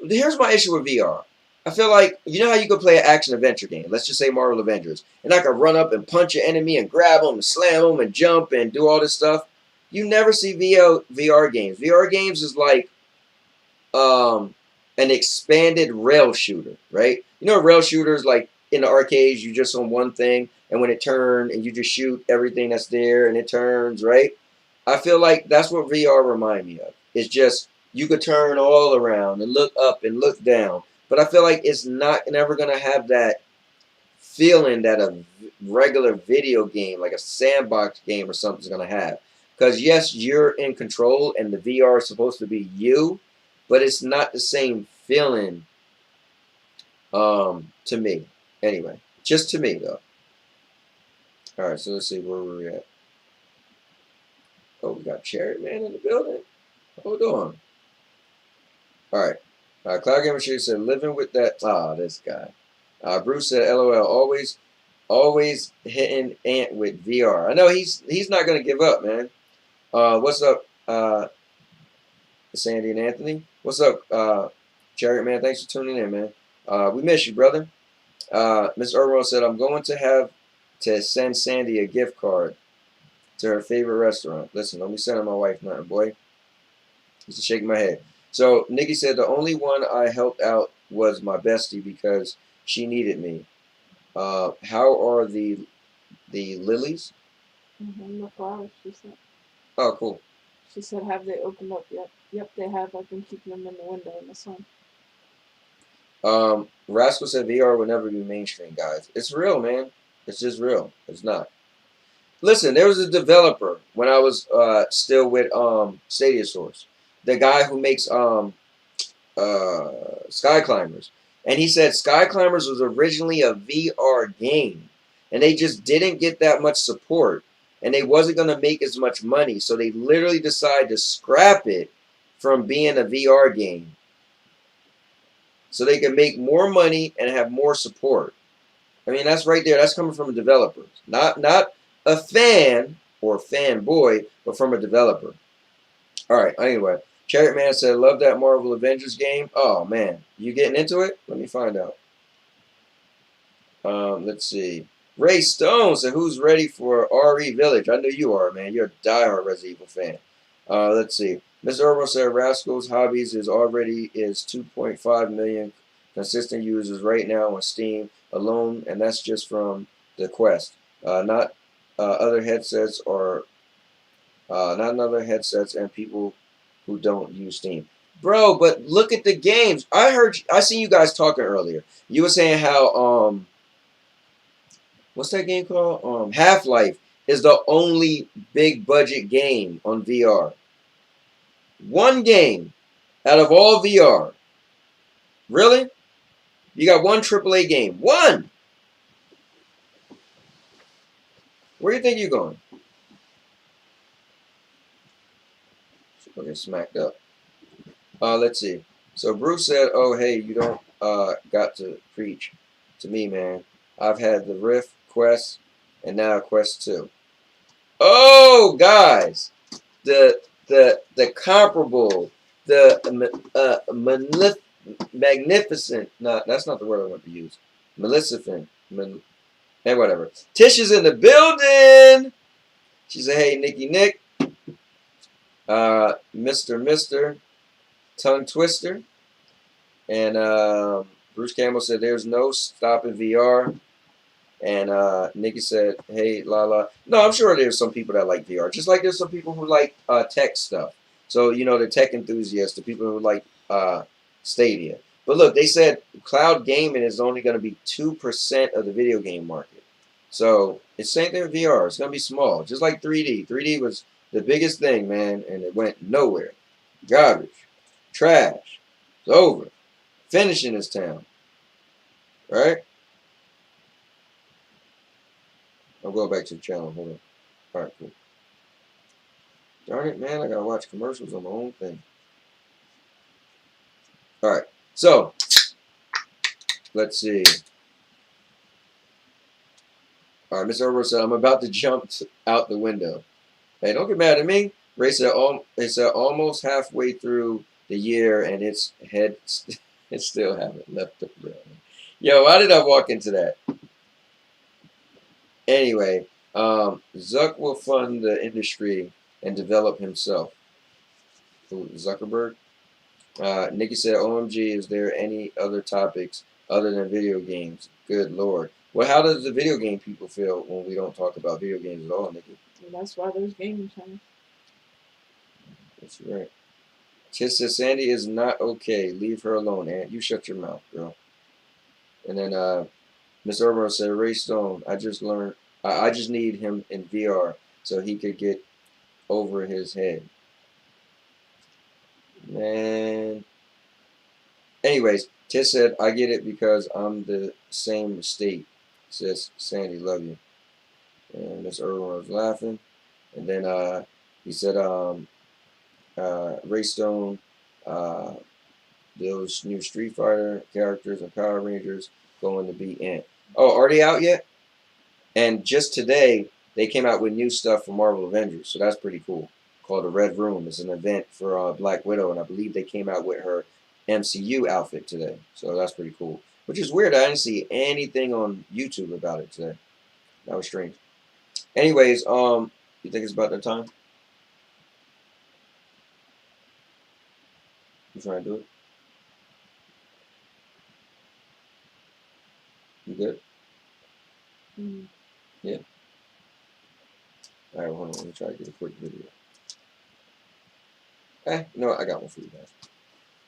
here's my issue with VR. I feel like, you know how you could play an action adventure game? Let's just say Marvel Avengers. And I could run up and punch an enemy and grab them and slam them and jump and do all this stuff. You never see VR games. VR games is like um, an expanded rail shooter, right? You know, rail shooters, like in the arcades, you just on one thing, and when it turns, and you just shoot everything that's there, and it turns, right? I feel like that's what VR remind me of. It's just you could turn all around and look up and look down, but I feel like it's not never gonna have that feeling that a regular video game, like a sandbox game or something, is gonna have. Because yes, you're in control, and the VR is supposed to be you, but it's not the same feeling to me. Anyway, just to me though. All right, so let's see where we're at. Oh, we got Cherry Man in the building. Hold on. All right. Cloud Gamer Shake said, living with that. Ah, this guy. Bruce said, LOL, always hitting Ant with VR. I know he's not gonna give up, man. What's up, Sandy and Anthony? What's up, Chariot Man? Thanks for tuning in, man. We miss you, brother. Miss Irwell said, I'm going to have to send Sandy a gift card to her favorite restaurant. Listen, don't be sending my wife nothing, boy. Just shaking my head. So Nikki said, the only one I helped out was my bestie because she needed me. How are the lilies? The flowers, she said. Oh, cool. She said, have they opened up yet? Yep, they have. I've been keeping them in the window in the sun. Rascal said VR will never be mainstream, guys. It's real, man. It's just real. It's not. Listen, there was a developer when I was still with Stadia Source. The guy who makes Sky Climbers. And he said Sky Climbers was originally a VR game. And they just didn't get that much support. And they wasn't going to make as much money. So they literally decided to scrap it from being a VR game. So they can make more money and have more support. I mean, that's right there. That's coming from a developer. Not a fan or fanboy, but from a developer. All right, anyway. Chariot Man said, love that Marvel Avengers game. Oh, man. You getting into it? Let me find out. Let's see. Ray Stone said, who's ready for RE Village? I know you are, man. You're a diehard Resident Evil fan. Let's see. Mr. Orwell said, Rascal's Hobbies is 2.5 million consistent users right now on Steam alone, and that's just from the Quest. Not other headsets or not other headsets and people who don't use Steam. Bro, but look at the games. I seen you guys talking earlier. You were saying how what's that game called? Half-Life is the only big budget game on VR. One game out of all VR. Really? You got one AAA game. One! Where do you think you're going? She'll get smacked up. Let's see. So Bruce said, oh, hey, you don't got to preach to me, man. I've had the Rift, Quest, and now Quest 2. Oh, guys. The comparable, the magnificent, no, that's not the word I want to use. Maleficent. And whatever. Tish is in the building. She said, hey, Nick. Mr. Tongue Twister. And Bruce Campbell said, there's no stopping VR. And Nikki said, hey, Lala. No, I'm sure there's some people that like VR. Just like there's some people who like tech stuff. So, you know, the tech enthusiasts, the people who like Stadia. But look, they said cloud gaming is only going to be 2% of the video game market. So it's same thing with VR. It's going to be small. Just like 3D. 3D was the biggest thing, man, and it went nowhere. Garbage. Trash. It's over. Finishing this town. Right? I'll go back to the channel. Hold on. Alright, cool. Darn it, man. I gotta watch commercials on my own thing. All right. So let's see. All right, Miss Herbert said, I'm about to jump out the window. Hey, don't get mad at me. Ray said, it said almost halfway through the year and its head it still haven't left the ground. Yo, why did I walk into that? Anyway, Zuck will fund the industry and develop himself. Ooh, Zuckerberg. Nikki said, OMG, is there any other topics other than video games? Good Lord. Well, how does the video game people feel when we don't talk about video games at all, Nikki? Well, that's why there's gaming channels. That's right. Tis says, Sandy is not okay. Leave her alone, Aunt. You shut your mouth, girl. And then Miss Urban said, Ray Stone, I just need him in VR so he could get over his head. Man. Anyways, Tis said, I get it because I'm the same state. Says, Sandy, love you. And Miss Urban was laughing. And then he said, Ray Stone, those new Street Fighter characters and Power Rangers going to be in. Oh, are they out yet? And just today, they came out with new stuff for Marvel Avengers, so that's pretty cool. Called the Red Room. It's an event for Black Widow, and I believe they came out with her MCU outfit today. So that's pretty cool. Which is weird. I didn't see anything on YouTube about it today. That was strange. Anyways, you think it's about that time? You trying to do it? You good? Mm. Yeah. All right, hold on. Let me try to get a quick video. You know what? I got one for you guys.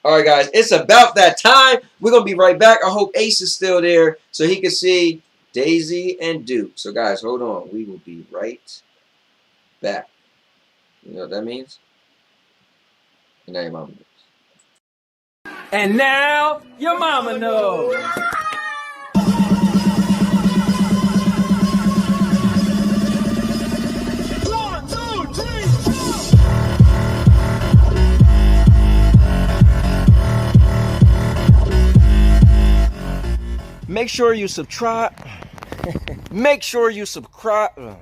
All right, guys. It's about that time. We're going to be right back. I hope Ace is still there so he can see Daisy and Duke. So, guys, hold on. We will be right back. You know what that means? And now your mama knows. And now your mama knows. Make sure you subscribe. Make sure you subscribe. All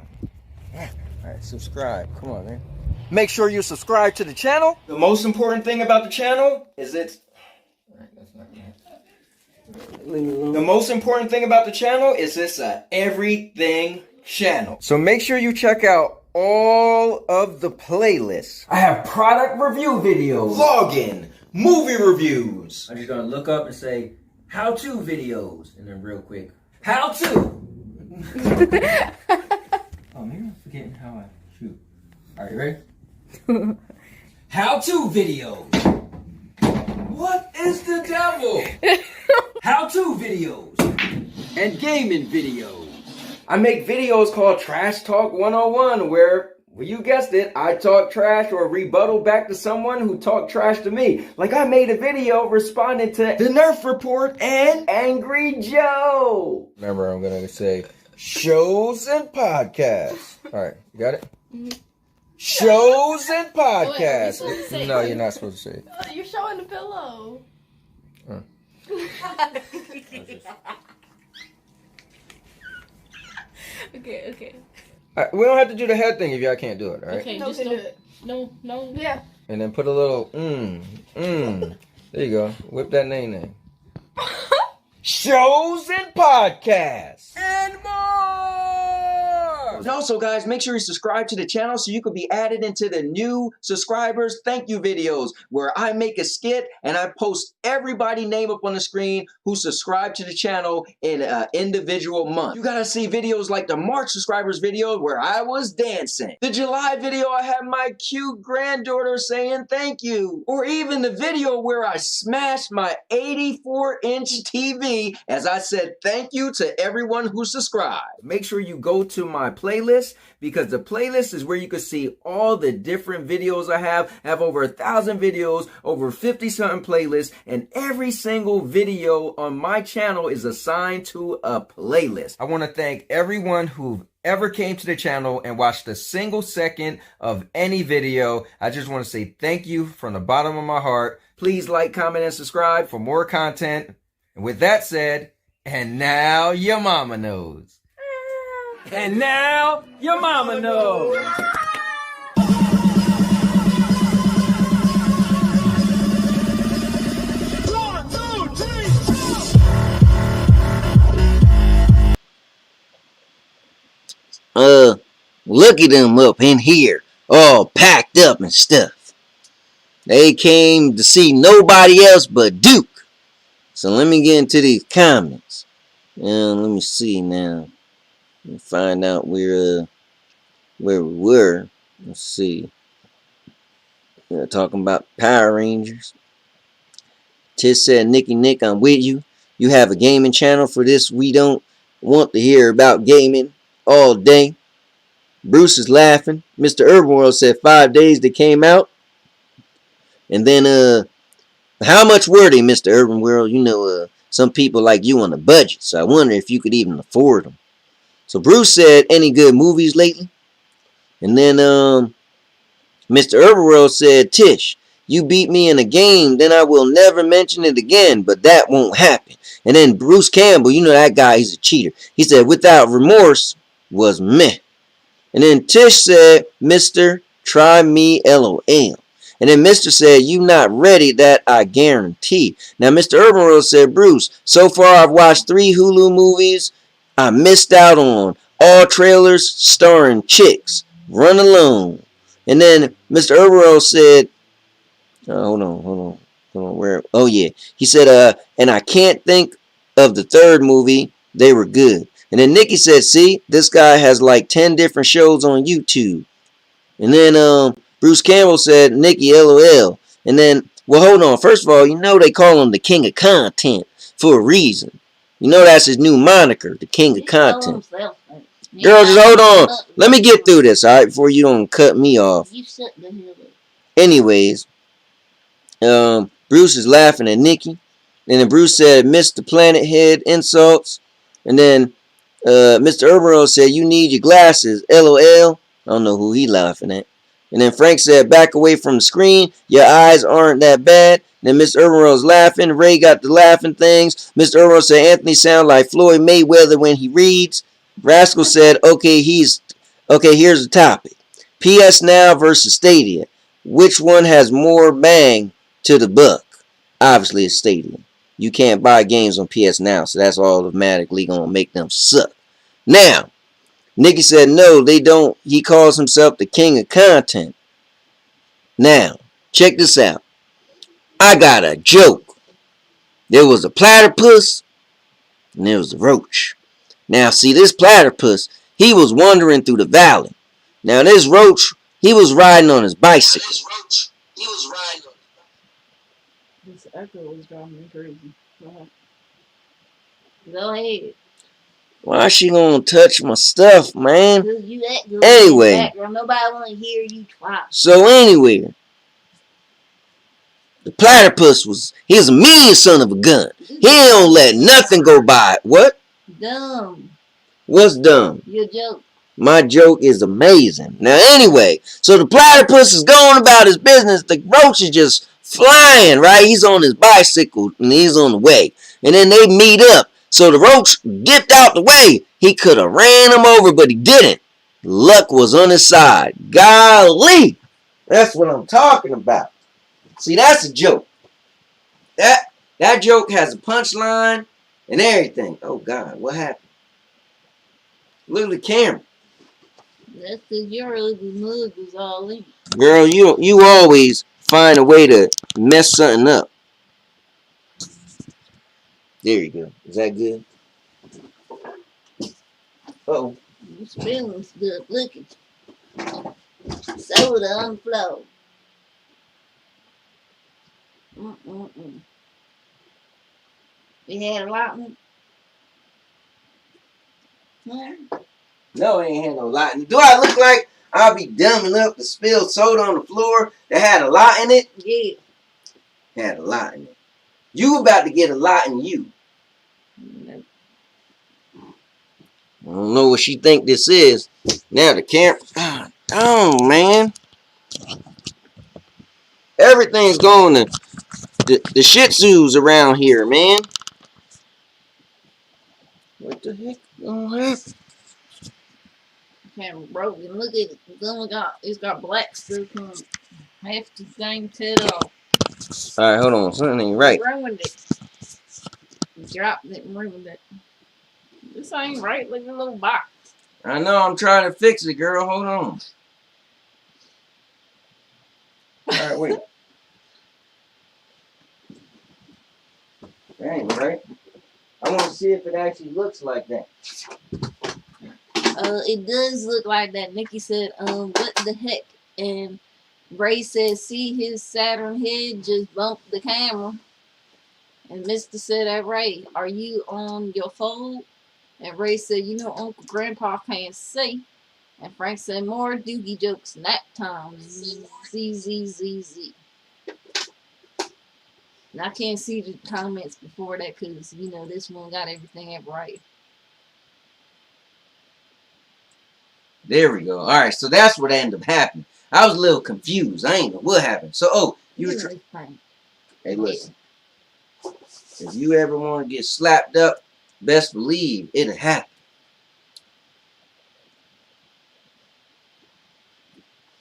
right, subscribe. Come on, man. Make sure you subscribe to the channel. The most important thing about the channel is it's... All right, that's not good. The most important thing about the channel is it's a everything channel. So make sure you check out all of the playlists. I have product review videos, vlogging, movie reviews. I'm just gonna look up and say how-to videos, and then real quick, how-to. Oh, maybe I'm forgetting how I shoot. All right, ready? How-to videos. What is the devil? How-to videos and gaming videos. I make videos called Trash Talk 101 where, well, you guessed it, I talk trash or rebuttal back to someone who talked trash to me. Like I made a video responding to the Nerf Report and Angry Joe. Remember, I'm going to say shows and podcasts. All right, you got it? Mm-hmm. Shows and podcasts. Wait, no, you're not supposed to say it. You're showing the pillow. Okay. We don't have to do the head thing if y'all can't do it, all right? Okay, just do it. No. Yeah. And then put a little There you go. Whip that name. Shows and podcasts. And more! And also, guys, make sure you subscribe to the channel so you can be added into the new subscribers thank you videos where I make a skit and I post everybody name up on the screen who subscribed to the channel in an individual month. You gotta see videos like the March subscribers video where I was dancing. The July video I had my cute granddaughter saying thank you. Or even the video where I smashed my 84-inch TV as I said thank you to everyone who subscribed. Make sure you go to my playlist because the playlist is where you can see all the different videos I have. I have over 1,000 videos, over 50-something playlists, and every single video on my channel is assigned to a playlist. I want to thank everyone who ever came to the channel and watched a single second of any video, I just want to say thank you from the bottom of my heart. Please like, comment, and subscribe for more content. And with that said, and now your mama knows. And now your mama knows. Look at them up in here, all packed up and stuff. They came to see nobody else but Duke. So let me get into these comments. Let me see now. Let me find out where we were. Let's see. Talking about Power Rangers. Tish said, Nicky Nick, I'm with you. You have a gaming channel for this. We don't want to hear about gaming all day. Bruce is laughing. Mr. Urban World said 5 days they came out. And then, how much were they, Mr. Urban World? You know, some people like you on a budget. So I wonder if you could even afford them. So Bruce said, any good movies lately? And then, Mr. Urban World said, Tish, you beat me in a game, then I will never mention it again, but that won't happen. And then Bruce Campbell, you know that guy, he's a cheater. He said, without remorse was meh. And then Tish said, Mr. Try me LOL. And then Mr. said, you not ready, that I guarantee. Now Mr. Urban World said, Bruce, so far I've watched 3 Hulu movies I missed out on. All trailers starring chicks. Run alone. And then Mr. Urban World said, hold on, where? Oh yeah, he said, and I can't think of the 3rd movie. They were good. And then Nikki said, see, this guy has like 10 different shows on YouTube. And then Bruce Campbell said, Nikki LOL. And then, well, hold on. First of all, you know they call him the king of content for a reason. You know that's his new moniker, the king of content. Girl, just hold on. Let me get through this, all right, before you don't cut me off. Anyways, Bruce is laughing at Nikki. And then Bruce said, Mr. Planet Head insults. And then Mr. Urban said, you need your glasses. LOL. I don't know who he laughing at. And then Frank said, back away from the screen. Your eyes aren't that bad. And then Mr. Urban laughing. Ray got the laughing things. Mr. Urban said, Anthony sound like Floyd Mayweather when he reads. Rascal said, okay, here's the topic. PS Now versus Stadia. Which one has more bang to the buck? Obviously, it's Stadia. You can't buy games on PS Now, so that's automatically going to make them suck. Now, Nikki said, no, they don't. He calls himself the king of content. Now, check this out. I got a joke. There was a platypus, and there was a roach. Now, see, this platypus, he was wandering through the valley. Now, this roach, he was riding on his bicycle. This echo is driving me crazy. Go ahead. Why is she gonna touch my stuff, man? You Anyway. Nobody want to hear you try. So anyway, the platypus he was a mean son of a gun. He don't let nothing go by. What? Dumb. What's dumb? Your joke. My joke is amazing. Now anyway, so the platypus is going about his business. The roach is just flying, right? He's on his bicycle and he's on the way. And then they meet up. So the roach dipped out the way. He could have ran him over, but he didn't. Luck was on his side. Golly. That's what I'm talking about. See, that's a joke. That joke has a punchline and everything. Oh, God, what happened? Look at the camera. That's because your ugly mug was all in. Girl, you always find a way to mess something up. There you go. Is that good? Uh-oh. You spilling stuff. Look at you. Soda on the floor. We had a lot of No, it ain't had no lot in it. Do I look like I'll be dumb enough to spill soda on the floor that had a lot in it? Yeah. Had a lot in it. You about to get a lot in you. I don't know what she think this is. Now the camera. God, oh man. Everything's going to the Shih Tzus around here, man. What the heck? Camera broken. Look at it. It's got black stuff on it. Half the thing cut off. Alright, hold on. Something ain't right. Ruined it. Dropped it and ruined it. This ain't right. Look at the little box. I know, I'm trying to fix it, girl. Hold on. Alright, wait. That ain't right. I want to see if it actually looks like that. It does look like that. Nikki said, what the heck? And Ray said, see his Saturn head just bumped the camera. And Mr. said, Ray, are you on your phone? And Ray said, you know, Uncle Grandpa can't see. And Frank said, more doogie jokes, nap time. Z, Z, Z, Z, Z. And I can't see the comments before that because, you know, this one got everything up right. There we go. Alright, so that's what ended up happening. I was a little confused. I ain't know what happened. So, you were hey, listen. If you ever want to get slapped up, best believe it'll happen.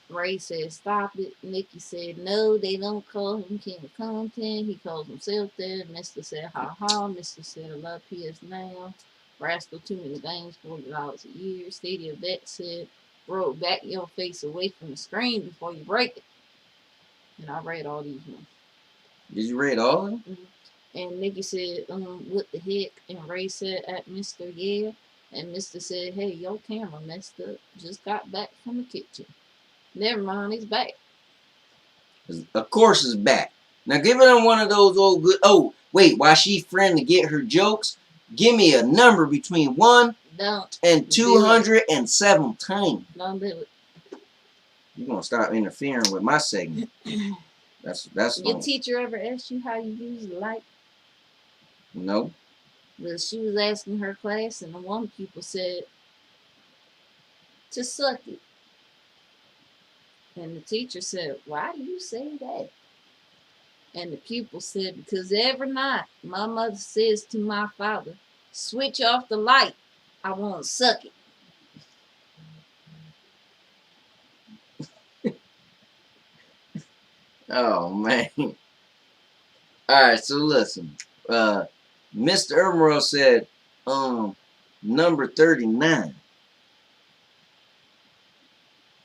Ray said, stop it. Nikki said, no, they don't call him king of content. He calls himself that. Mr. said, ha ha. Mr. said, I love PS now. Rascal, too many games, $40 a year. Stadia Vet said, roll back your face away from the screen before you break it. And I read all these ones. Did you read all of them? Mm-hmm. And Nikki said, what the heck? And Ray said, at Mr. Yeah. And Mr. said, hey, your camera messed up. Just got back from the kitchen. Never mind, it's back. Of course it's back. Now give it one of those old good. Oh, wait, while she friend to get her jokes, give me a number between 1 and 217. Don't do it. You're gonna start interfering with my segment. That's Your teacher ever asked you how you use the light? No. Well, she was asking her class, and the one pupil said, to suck it. And the teacher said, why do you say that? And the pupil said, because every night my mother says to my father, switch off the light. I want to suck it. Oh, man. Alright, so listen. Mr. Ermerl said, number 39.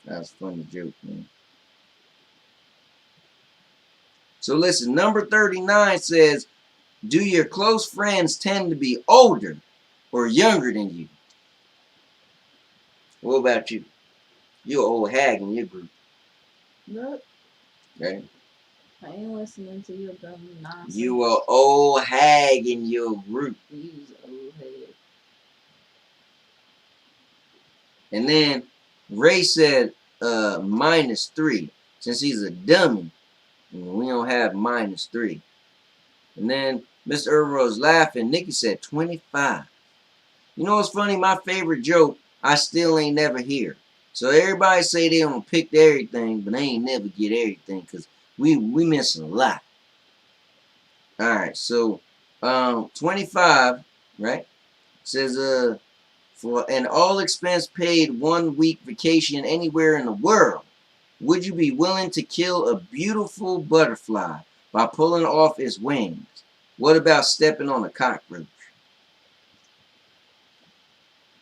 That's a funny joke, man. So listen, number 39 says, do your close friends tend to be older or younger than you? What about you? You're an old hag in your group. Look. Okay? I ain't listening to your dumb nonsense. You are old hag in your group. You's old hag. And then Ray said -3. Since he's a dummy, we don't have -3. And then Mr. Errol's laughing. Nikki said 25. You know what's funny? My favorite joke, I still ain't never hear. So everybody say they don't pick everything, but they ain't never get everything because we missing a lot. Alright, so 25, right? Says for an all expense paid 1 week vacation anywhere in the world, would you be willing to kill a beautiful butterfly by pulling off its wings? What about stepping on a cockroach?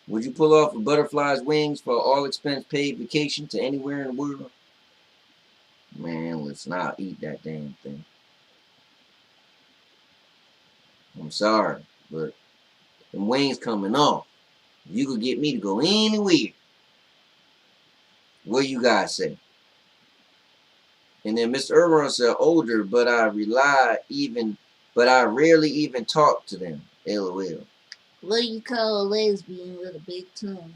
Would you pull off a butterfly's wings for an all expense paid vacation to anywhere in the world? Man, listen, I'll eat that damn thing. I'm sorry, but the wings coming off. You could get me to go anywhere. What you guys say? And then Mr. Irwin said older, but I rarely even talk to them. LOL. What do you call a lesbian with a big tongue?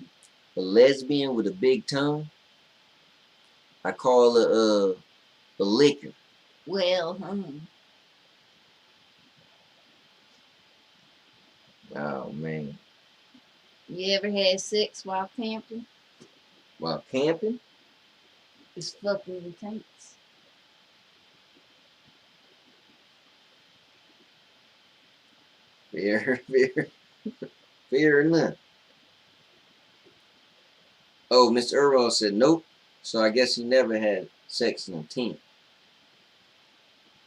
A lesbian with a big tongue? I call it a liquor. Well, Oh man. You ever had sex while camping? While camping? It's fucking intense. Fair enough. Oh, Mr. Earl said nope. So I guess he never had sex in a tent.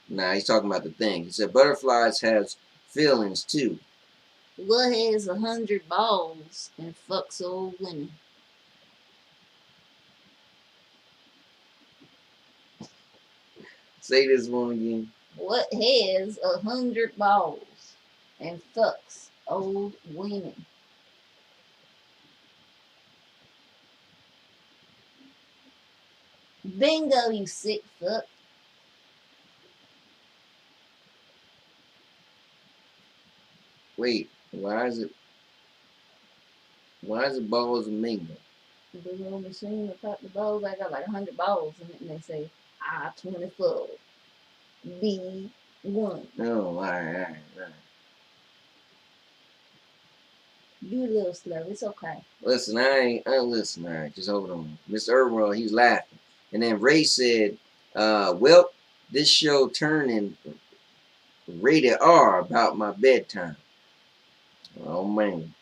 Nah, he's talking about the thing. He said butterflies has feelings too. What has 100 balls and fucks old women? Say this one again. What has 100 balls and fucks old women? Bingo, you sick fuck. Wait, why is it balls and mingo? The little machine that pop the balls, I got like 100 balls in it, and they say I-24 B1. Oh, all right. Do a little slow, it's okay. Listen, I ain't listen, all right, just hold on. Mr. Earl, he's laughing. And then Ray said, well, this show turning rated R about my bedtime. Oh man.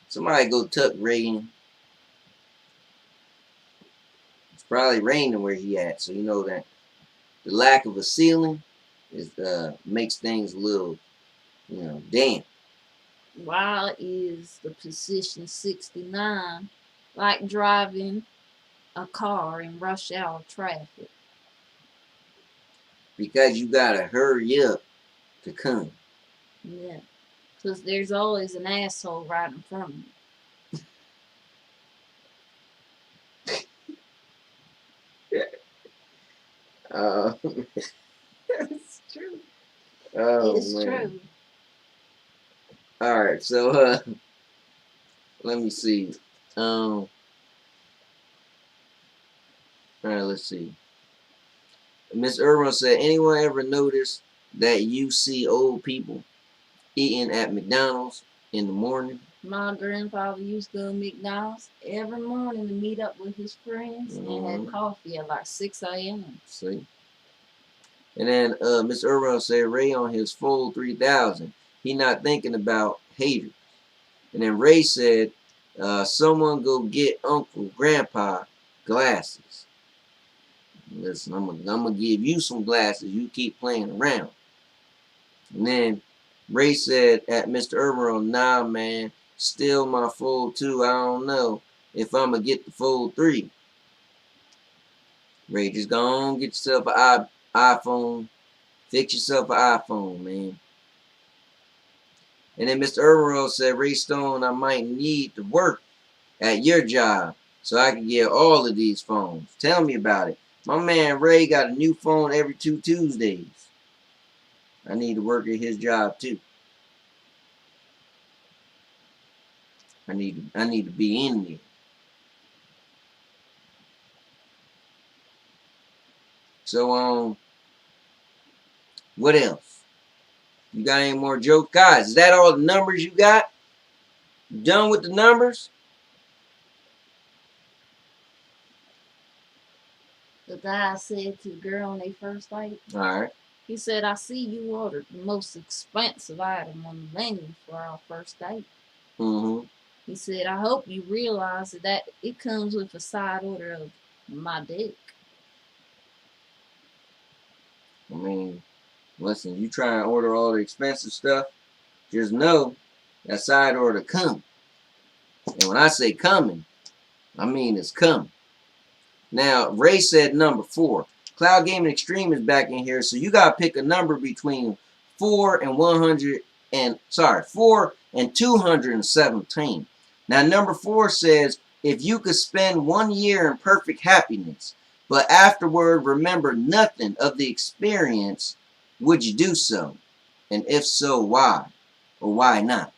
Somebody go tuck Ray in. It's probably raining where he at, so you know that the lack of a ceiling is makes things a little, damp. Why is the position 69 like driving a car in rush hour traffic? Because you gotta hurry up to come. Yeah, because there's always an asshole right in front of you. It's true. Oh It's man. true. All right, so let me see. All right, let's see. Miss Irwin said, anyone ever notice that you see old people eating at McDonald's in the morning? My grandfather used to go to McDonald's every morning to meet up with his friends and had coffee at like 6 a.m. See? And then Miss Irwin said, Ray on his full 3,000. He not thinking about haters. And then Ray said, someone go get Uncle Grandpa glasses. Listen, I'm gonna give you some glasses. You keep playing around. And then Ray said at Mr. Irwin, nah man, still my full 2. I don't know if I'm gonna get the full 3. Ray, just go on, get yourself an iPhone. Fix yourself an iPhone, man. And then Mr. Irwin said, Ray Stone, I might need to work at your job so I can get all of these phones. Tell me about it. My man Ray got a new phone every 2 Tuesdays. I need to work at his job too. I need to be in there. So what else? You got any more jokes? Guys, is that all the numbers you got? You done with the numbers? The guy said to the girl on their first date, Alright. he said, I see you ordered the most expensive item on the menu for our first date. He said, I hope you realize that it comes with a side order of my dick. I mean, listen, you try and order all the expensive stuff, just know that side order coming. And when I say coming, I mean it's coming. Now, Ray said number 4. Cloud Gaming Extreme is back in here, so you gotta pick a number between 4 and 217. Now, number 4 says, if you could spend 1 year in perfect happiness, but afterward remember nothing of the experience, would you do so? And if so, why? Or why not?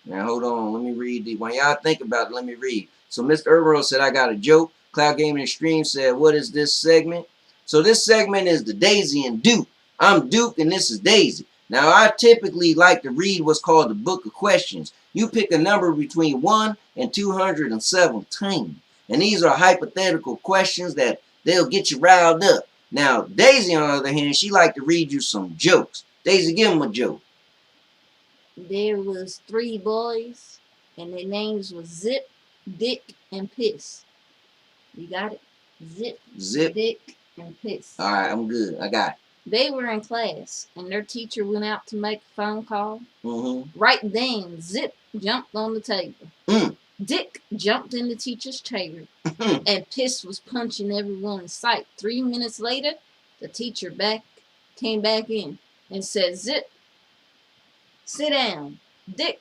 Now, hold on. Let me read. When y'all think about it, let me read. So, Mr. Irwin said, I got a joke. Cloud Gaming Extreme said, what is this segment? So, this segment is the Daisy and Duke. I'm Duke, and this is Daisy. Now, I typically like to read what's called the Book of Questions. You pick a number between 1 and 217. And these are hypothetical questions that they'll get you riled up. Now, Daisy, on the other hand, she like to read you some jokes. Daisy, give them a joke. There was 3 boys, and their names was Zip, Dick, and Piss. You got it? Zip, Dick, and Piss. All right, I'm good. I got it. They were in class, and their teacher went out to make a phone call. Mm-hmm. Right then, Zip jumped on the table. Dick jumped in the teacher's chair, and Piss was punching everyone in sight. 3 minutes later, the teacher came back in and said, Zip, sit down. Dick,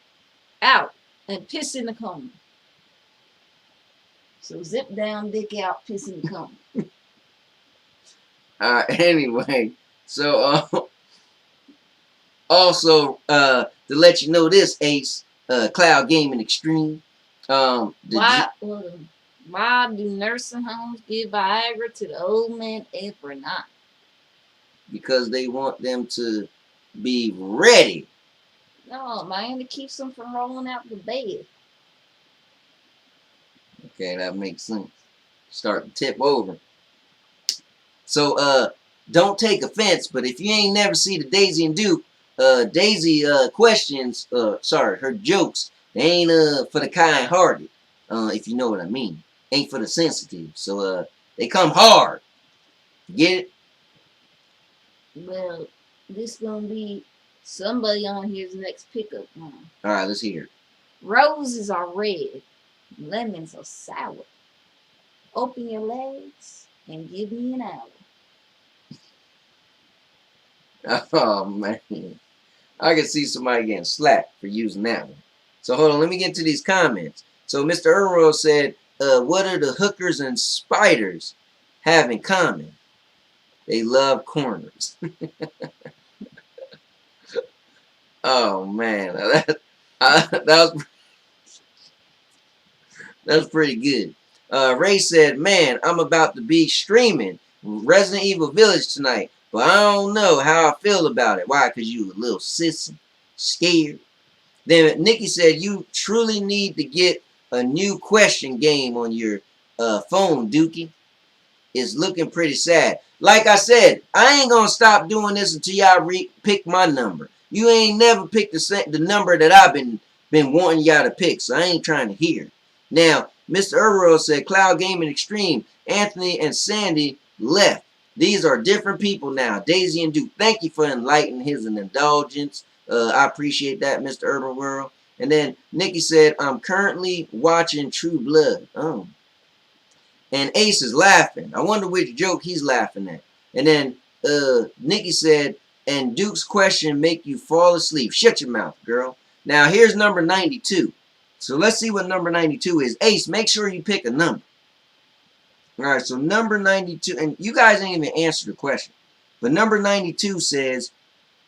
out. And Piss in the corner. So Zip down, Dick out, Piss in the corner. Anyway, so also to let you know this, Ace, Cloud Gaming Extreme. Why do nursing homes give Viagra to the old man every night? Because they want them to be ready. No, man, it keeps them from rolling out the bed. Okay, that makes sense. Start to tip over. So, don't take offense, but if you ain't never see the Daisy and Duke, Daisy questions, her jokes, they ain't for the kind-hearted, if you know what I mean. Ain't for the sensitive. So, they come hard. Get it? Well, this gonna be somebody on here's next pickup line. All right, let's hear it. Roses are red, lemons are sour. Open your legs and give me an hour. Oh, man. I can see somebody getting slapped for using that one. So, hold on. Let me get to these comments. So, Mr. Earl said, what do the hookers and spiders have in common? They love corners. Oh, man. That's pretty good. Ray said, man, I'm about to be streaming Resident Evil Village tonight, but I don't know how I feel about it. Why? Because you a little sissy, scared. Then Nikki said, you truly need to get a new question game on your phone, Dookie. It's looking pretty sad. Like I said, I ain't going to stop doing this until y'all pick my number. You ain't never picked the number that I've been wanting y'all to pick, so I ain't trying to hear. Now, Mr. Earl said, Cloud Gaming Extreme, Anthony and Sandy left. These are different people now. Daisy and Duke, thank you for enlightening his indulgence. I appreciate that, Mr. Urban World. And then Nikki said, I'm currently watching True Blood. Oh. And Ace is laughing. I wonder which joke he's laughing at. And then Nikki said, and Duke's question make you fall asleep. Shut your mouth, girl. Now, here's number 92. So let's see what number 92 is. Ace, make sure you pick a number. All right, so number 92, and you guys ain't even answered the question. But number 92 says,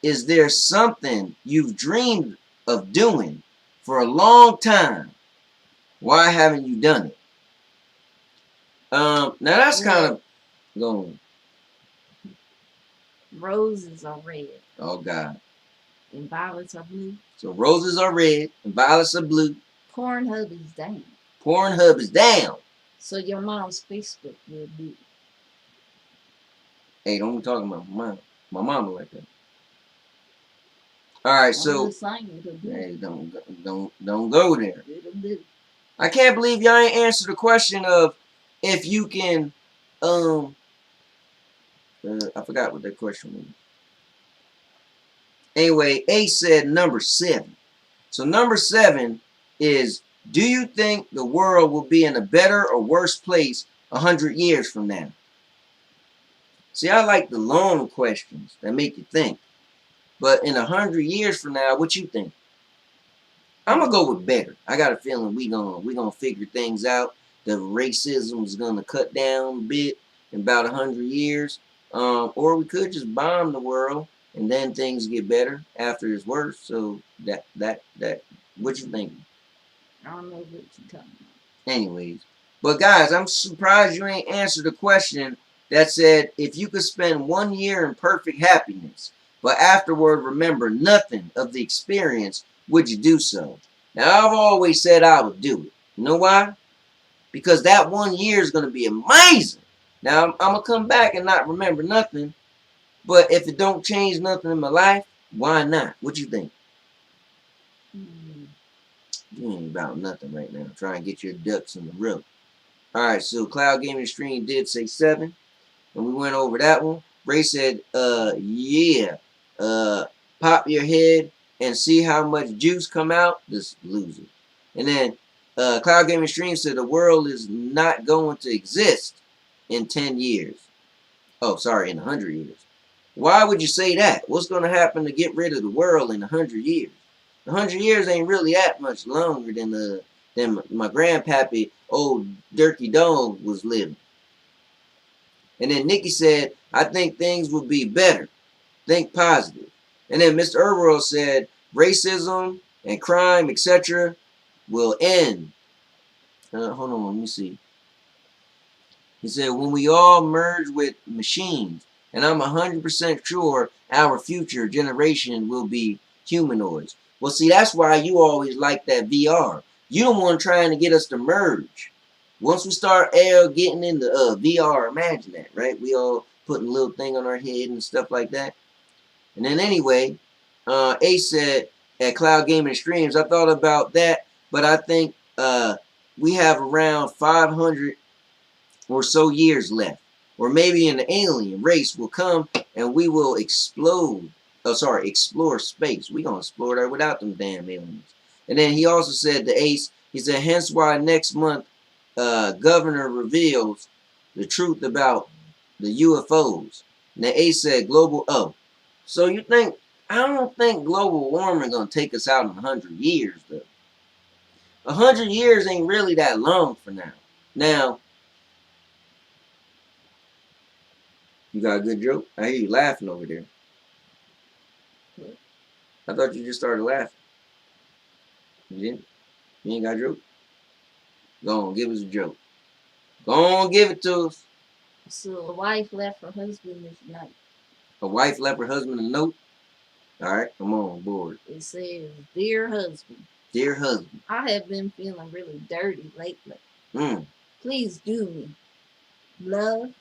is there something you've dreamed of doing for a long time? Why haven't you done it? Now that's kind of going. Roses are red. Oh, God. And violets are blue. So roses are red and violets are blue. Pornhub is down. Pornhub is down. So your mom's Facebook will be. Hey, don't be talking about my mama like that. All right, so hey, don't go there. I can't believe y'all ain't answered the question of if you can. I forgot what that question was. Anyway, Ace said number 7. So number 7 is, do you think the world will be in a better or worse place 100 years from now? See, I like the long questions that make you think. But in 100 years from now, what you think? I'm gonna go with better. I got a feeling we gonna figure things out. The racism is gonna cut down a bit in about 100 years. Or we could just bomb the world and then things get better after it's worse. So that what you think? I don't know what you're talking about. Anyways, but guys, I'm surprised you ain't answered the question that said if you could spend 1 year in perfect happiness, but afterward remember nothing of the experience, would you do so? Now, I've always said I would do it. You know why? Because that 1 year is going to be amazing. Now, I'm going to come back and not remember nothing, but if it don't change nothing in my life, why not? What you think? You ain't about nothing right now. Try and get your ducks in the row. Alright, so Cloud Gaming Stream did say 7. And we went over that one. Ray said, yeah. Pop your head and see how much juice come out. Just lose it. And then Cloud Gaming Stream said the world is not going to exist in 10 years. Oh, sorry, in 100 years. Why would you say that? What's going to happen to get rid of the world in 100 years? 100 years ain't really that much longer than my grandpappy, old Dirty Dog, was living. And then Nikki said, I think things will be better. Think positive. And then Mr. Earl said, racism and crime, etc. will end. Hold on, let me see. He said, when we all merge with machines, and I'm 100% sure our future generation will be humanoids. Well, see, that's why you always like that VR. You don't want trying to get us to merge. Once we start getting into VR, imagine that, right? We all putting a little thing on our head and stuff like that. And then anyway, Ace said at Cloud Gaming Streams, I thought about that, but I think we have around 500 or so years left. Or maybe an alien race will come and we will explore space. We're going to explore that without them damn aliens. And then he also said to Ace, he said, hence why next month governor reveals the truth about the UFOs. And then Ace said global, so you think, I don't think global warming going to take us out in 100 years though. 100 years ain't really that long for now. Now, you got a good joke? I hear you laughing over there. I thought you just started laughing. You didn't? You ain't got a joke? Go on, give us a joke. Go on, give it to us. So a wife left her husband this night. A wife left her husband a note? Alright, I'm on board. It says, dear husband. Dear husband. I have been feeling really dirty lately. Please do me. Love,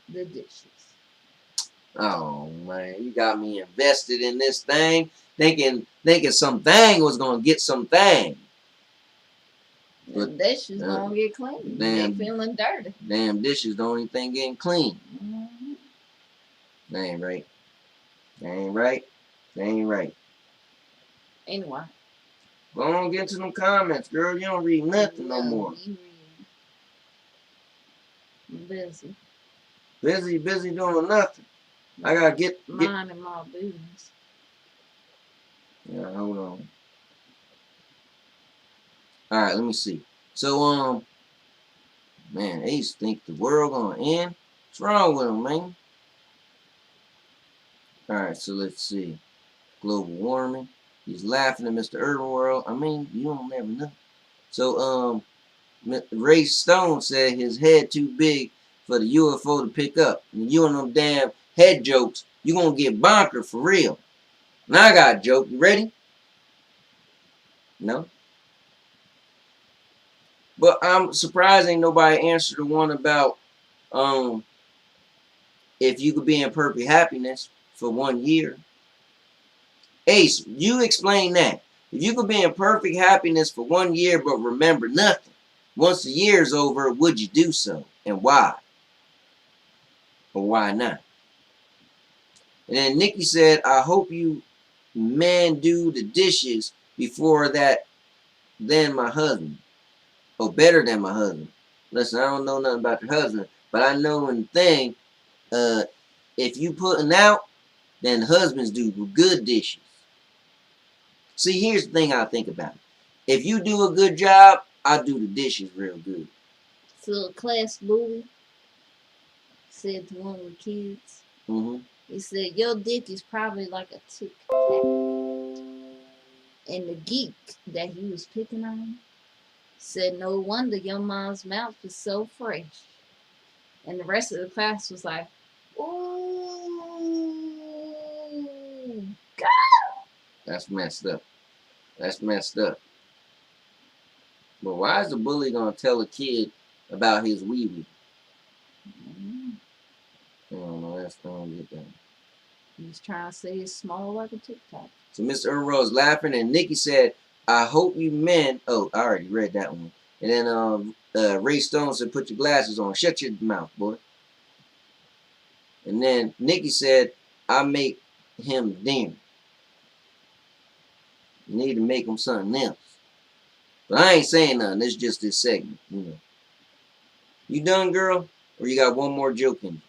the dishes. Oh man, you got me invested in this thing, thinking something was gonna get something. The dishes gonna get clean. They feeling dirty. Damn dishes, the only thing getting clean. That ain't right. That ain't right. That ain't right. Anyway. Go on, get to them comments, girl. You don't read nothing no more. I'm busy. Busy doing nothing. I gotta get minding my business. Yeah, hold on. Alright, let me see. So, man, Ace think the world gonna end? What's wrong with him, man? Alright, so let's see. Global warming. He's laughing at Mr. Urban World. I mean, you don't never know. So, Ray Stone said his head too big for the UFO to pick up. And you and them damn head jokes, you gonna get bonkered for real. Now I got a joke. You ready? No? But I'm surprised ain't nobody answered the one about if you could be in perfect happiness for 1 year. Ace, you explain that. If you could be in perfect happiness for 1 year but remember nothing, once the year's over, would you do so? And why? Or why not? And then Nikki said, I hope you men do the dishes before that than my husband. Or better than my husband. Listen, I don't know nothing about your husband, but I know one thing, if you putting out, then husbands do good dishes. See, here's the thing I think about. If you do a good job, I do the dishes real good. So a class bully said to one of the kids, he said, your dick is probably like a Tic Tac. And the geek that he was picking on said, no wonder your mom's mouth is so fresh. And the rest of the class was like, ooh. That's messed up. That's messed up. But why is the bully gonna tell a kid about his wee wee? I don't know. That's gonna get done. He's trying to say it's small like a Tic Tac. So Mr. Earl is laughing, and Nikki said, "I hope you men." Oh, I already read that one. And then Ray Stone said, "Put your glasses on. Shut your mouth, boy." And then Nikki said, "I make him dinner. You need to make him something else." But I ain't saying nothing. It's just this segment, you know. You done, girl? Or you got one more joke in you?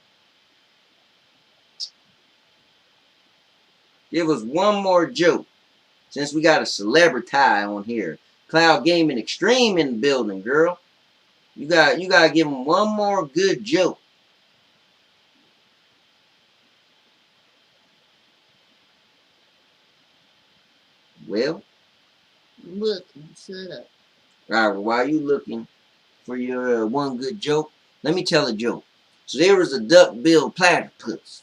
Give us one more joke. Since we got a celebrity on here. Cloud Gaming Extreme in the building, girl. You gotta give him one more good joke. Well, Look, shut up. all right, while you looking for your one good joke, let me tell a joke. So there was a duck-billed platypus.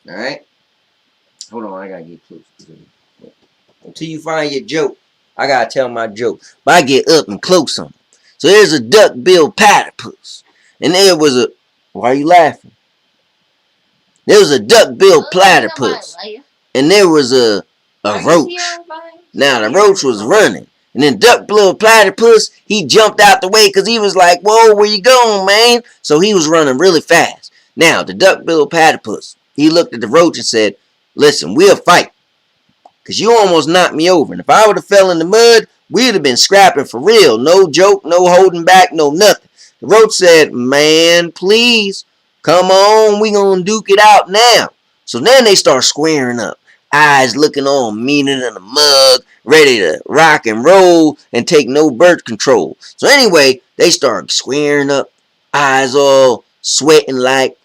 All right? Hold on, I gotta get close. Until you find your joke, I gotta tell my joke. But I get up and close on it. So there's a duck-billed platypus. And there was a... Why are you laughing? There was a duck-billed platypus. And there was a roach. Now, the roach was running. And then duck-billed platypus, he jumped out the way because he was like, whoa, where you going, man? So he was running really fast. Now, the duck-billed platypus, he looked at the roach and said, listen, we'll fight. Because you almost knocked me over. And if I would have fell in the mud, we'd have been scrapping for real. No joke, no holding back, no nothing. The roach said, man, please, come on, we gonna duke it out now. So then they start squaring up. Eyes looking all meaner than a mug, ready to rock and roll and take no birth control. So anyway, they start squaring up, eyes all sweating like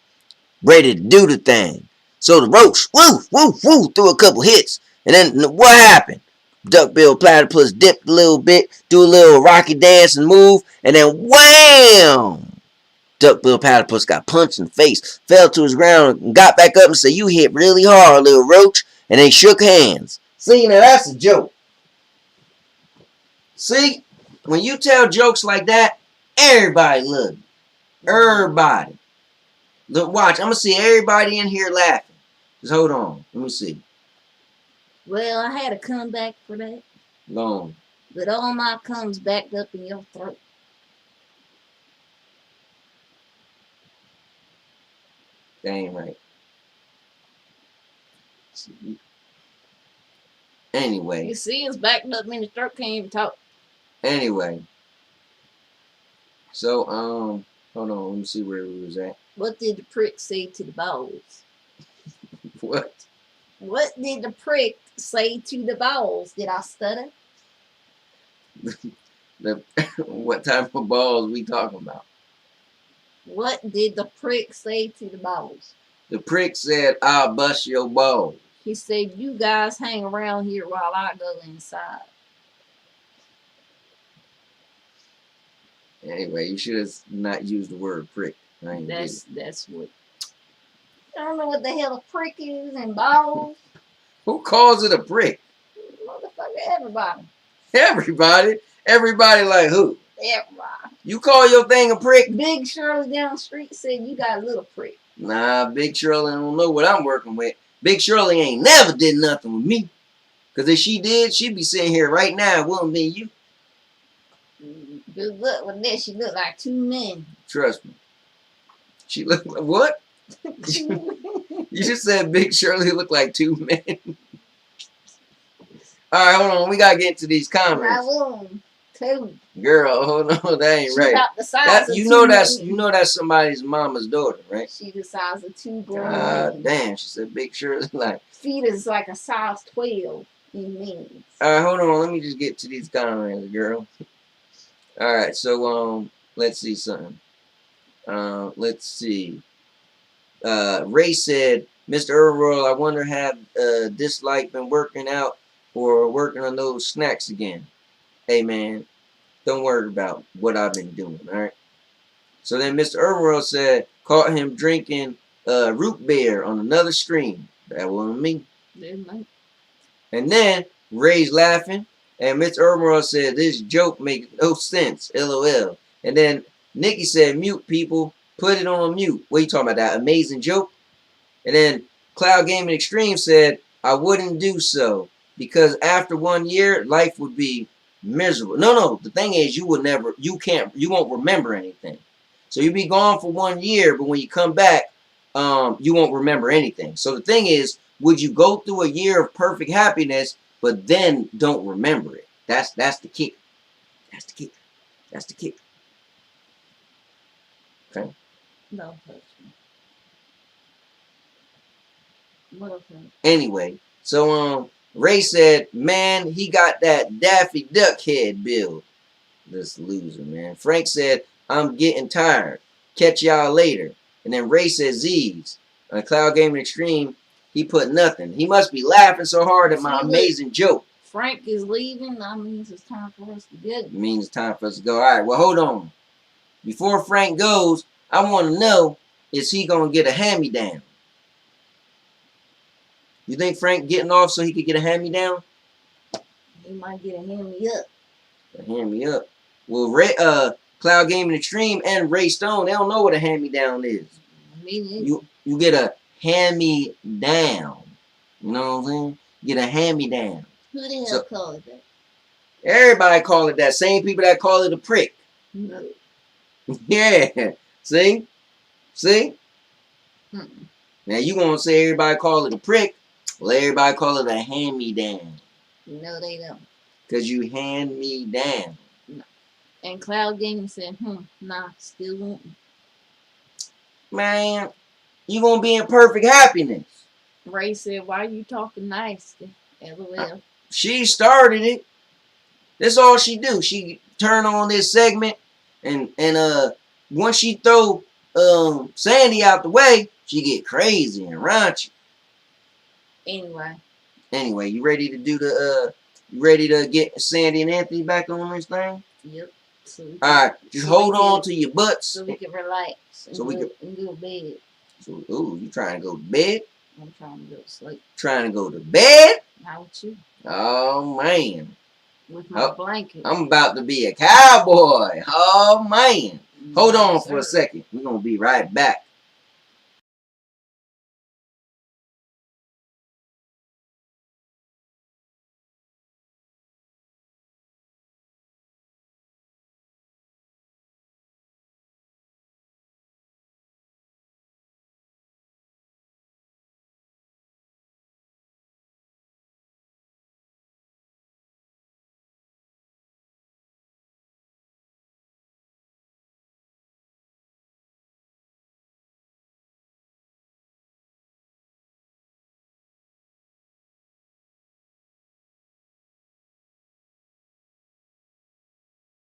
ready to do the thing. So the roach, woo, woo, woo, threw a couple hits. And then what happened? Duck-billed platypus dipped a little bit, do a little rocky dance and move, and then wham! Duck-billed platypus got punched in the face, fell to his ground, and got back up and said, you hit really hard, little roach. And they shook hands. See, now that's a joke. See, when you tell jokes like that, everybody loves it. Everybody. Look, watch, I'm going to see everybody in here laughing. Just hold on. Let me see. Well, I had a comeback for that. Long. But all my comes backed up in your throat. That ain't right. Anyway. You see, it's backed up in the throat, can't even talk. Anyway. So, hold on, let me see where we was at. What did the prick say to the balls? What? What did the prick say to the balls? Did I stutter? What type of balls we talking about? What did the prick say to the balls? The prick said, I'll bust your balls. He said, you guys hang around here while I go inside. Anyway, you should have not used the word prick. That's what. I don't know what the hell a prick is and balls. Who calls it a prick? Motherfucker, everybody. Everybody? Everybody like who? Everybody. You call your thing a prick? Big Shirley down the street said you got a little prick. Nah, Big Shirley don't know what I'm working with. Big Shirley ain't never did nothing with me. Because if she did, she'd be sitting here right now. It wouldn't be you. Good luck with that. She look like two men. Trust me. She looked like what? You just said Big Shirley looked like two men. All right, hold on. We got to get into these comments. Girl, hold on. That ain't right. About the size of you two know that's somebody's mama's daughter, right? She the size of two grown God damn, she said Big Shirley like. Feet is like a size 12 in men's. All right, hold on. Let me just get to these comments, girl. All right, so let's see something. Let's see. Ray said, Mr. Earl, I wonder have Dislike been working out or working on those snacks again? Hey man, don't worry about what I've been doing, all right? So then Mr. Earl said, caught him drinking root beer on another stream. That wasn't me. And then Ray's laughing, and Miss Ermeroff said, "This joke makes no sense, LOL." And then Nikki said, "Mute people, put it on mute." What are you talking about, that amazing joke? And then Cloud Gaming Extreme said, "I wouldn't do so because after 1 year, life would be miserable." No, the thing is, you won't remember anything. So you'll be gone for 1 year, but when you come back, you won't remember anything. So the thing is, would you go through a year of perfect happiness, but then don't remember it? That's the kicker. That's the kicker. That's the kicker. Okay. No, touch me. What else? Anyway, so Ray said, "Man, he got that Daffy Duck head build." This loser, man. Frank said, "I'm getting tired. Catch y'all later." And then Ray said, "Z's." On Cloud Gaming Extreme, he put nothing. He must be laughing so hard at my amazing joke. Frank is leaving. That means it's time for us to get It means it's time for us to go. All right, well, hold on. Before Frank goes, I want to know, is he going to get a hand-me-down? You think Frank getting off so he could get a hand-me-down? He might get a hand-me-up. A hand-me-up. Well, Ray, Cloud Gaming Extreme and Ray Stone, they don't know what a hand-me-down is. You get a hand-me-down. You know what I'm saying? You get a hand-me-down. Who the hell call it that? Everybody call it that. Same people that call it a prick. No. Yeah. See? See? Mm-mm. Now you gonna say everybody call it a prick. Well, everybody call it a hand-me-down. No, they don't. Because you hand me down. No. And Cloud Gaming said, nah, still won't. Man, you gonna be in perfect happiness. Ray said, why you talking nice? LOL. She started it. That's all she do. She turn on this segment and once she throw Sandy out the way, she get crazy and raunchy. Anyway, you ready to do the you ready to get Sandy and Anthony back on this thing? Yep. So alright, just hold on to your butts. So we can relax and, go to bed. So, ooh, you trying to go to bed? I'm trying to go to sleep. Trying to go to bed? How with you? Oh, man. With my blanket. I'm about to be a cowboy. Oh, man. Hold on for a second. We're going to be right back.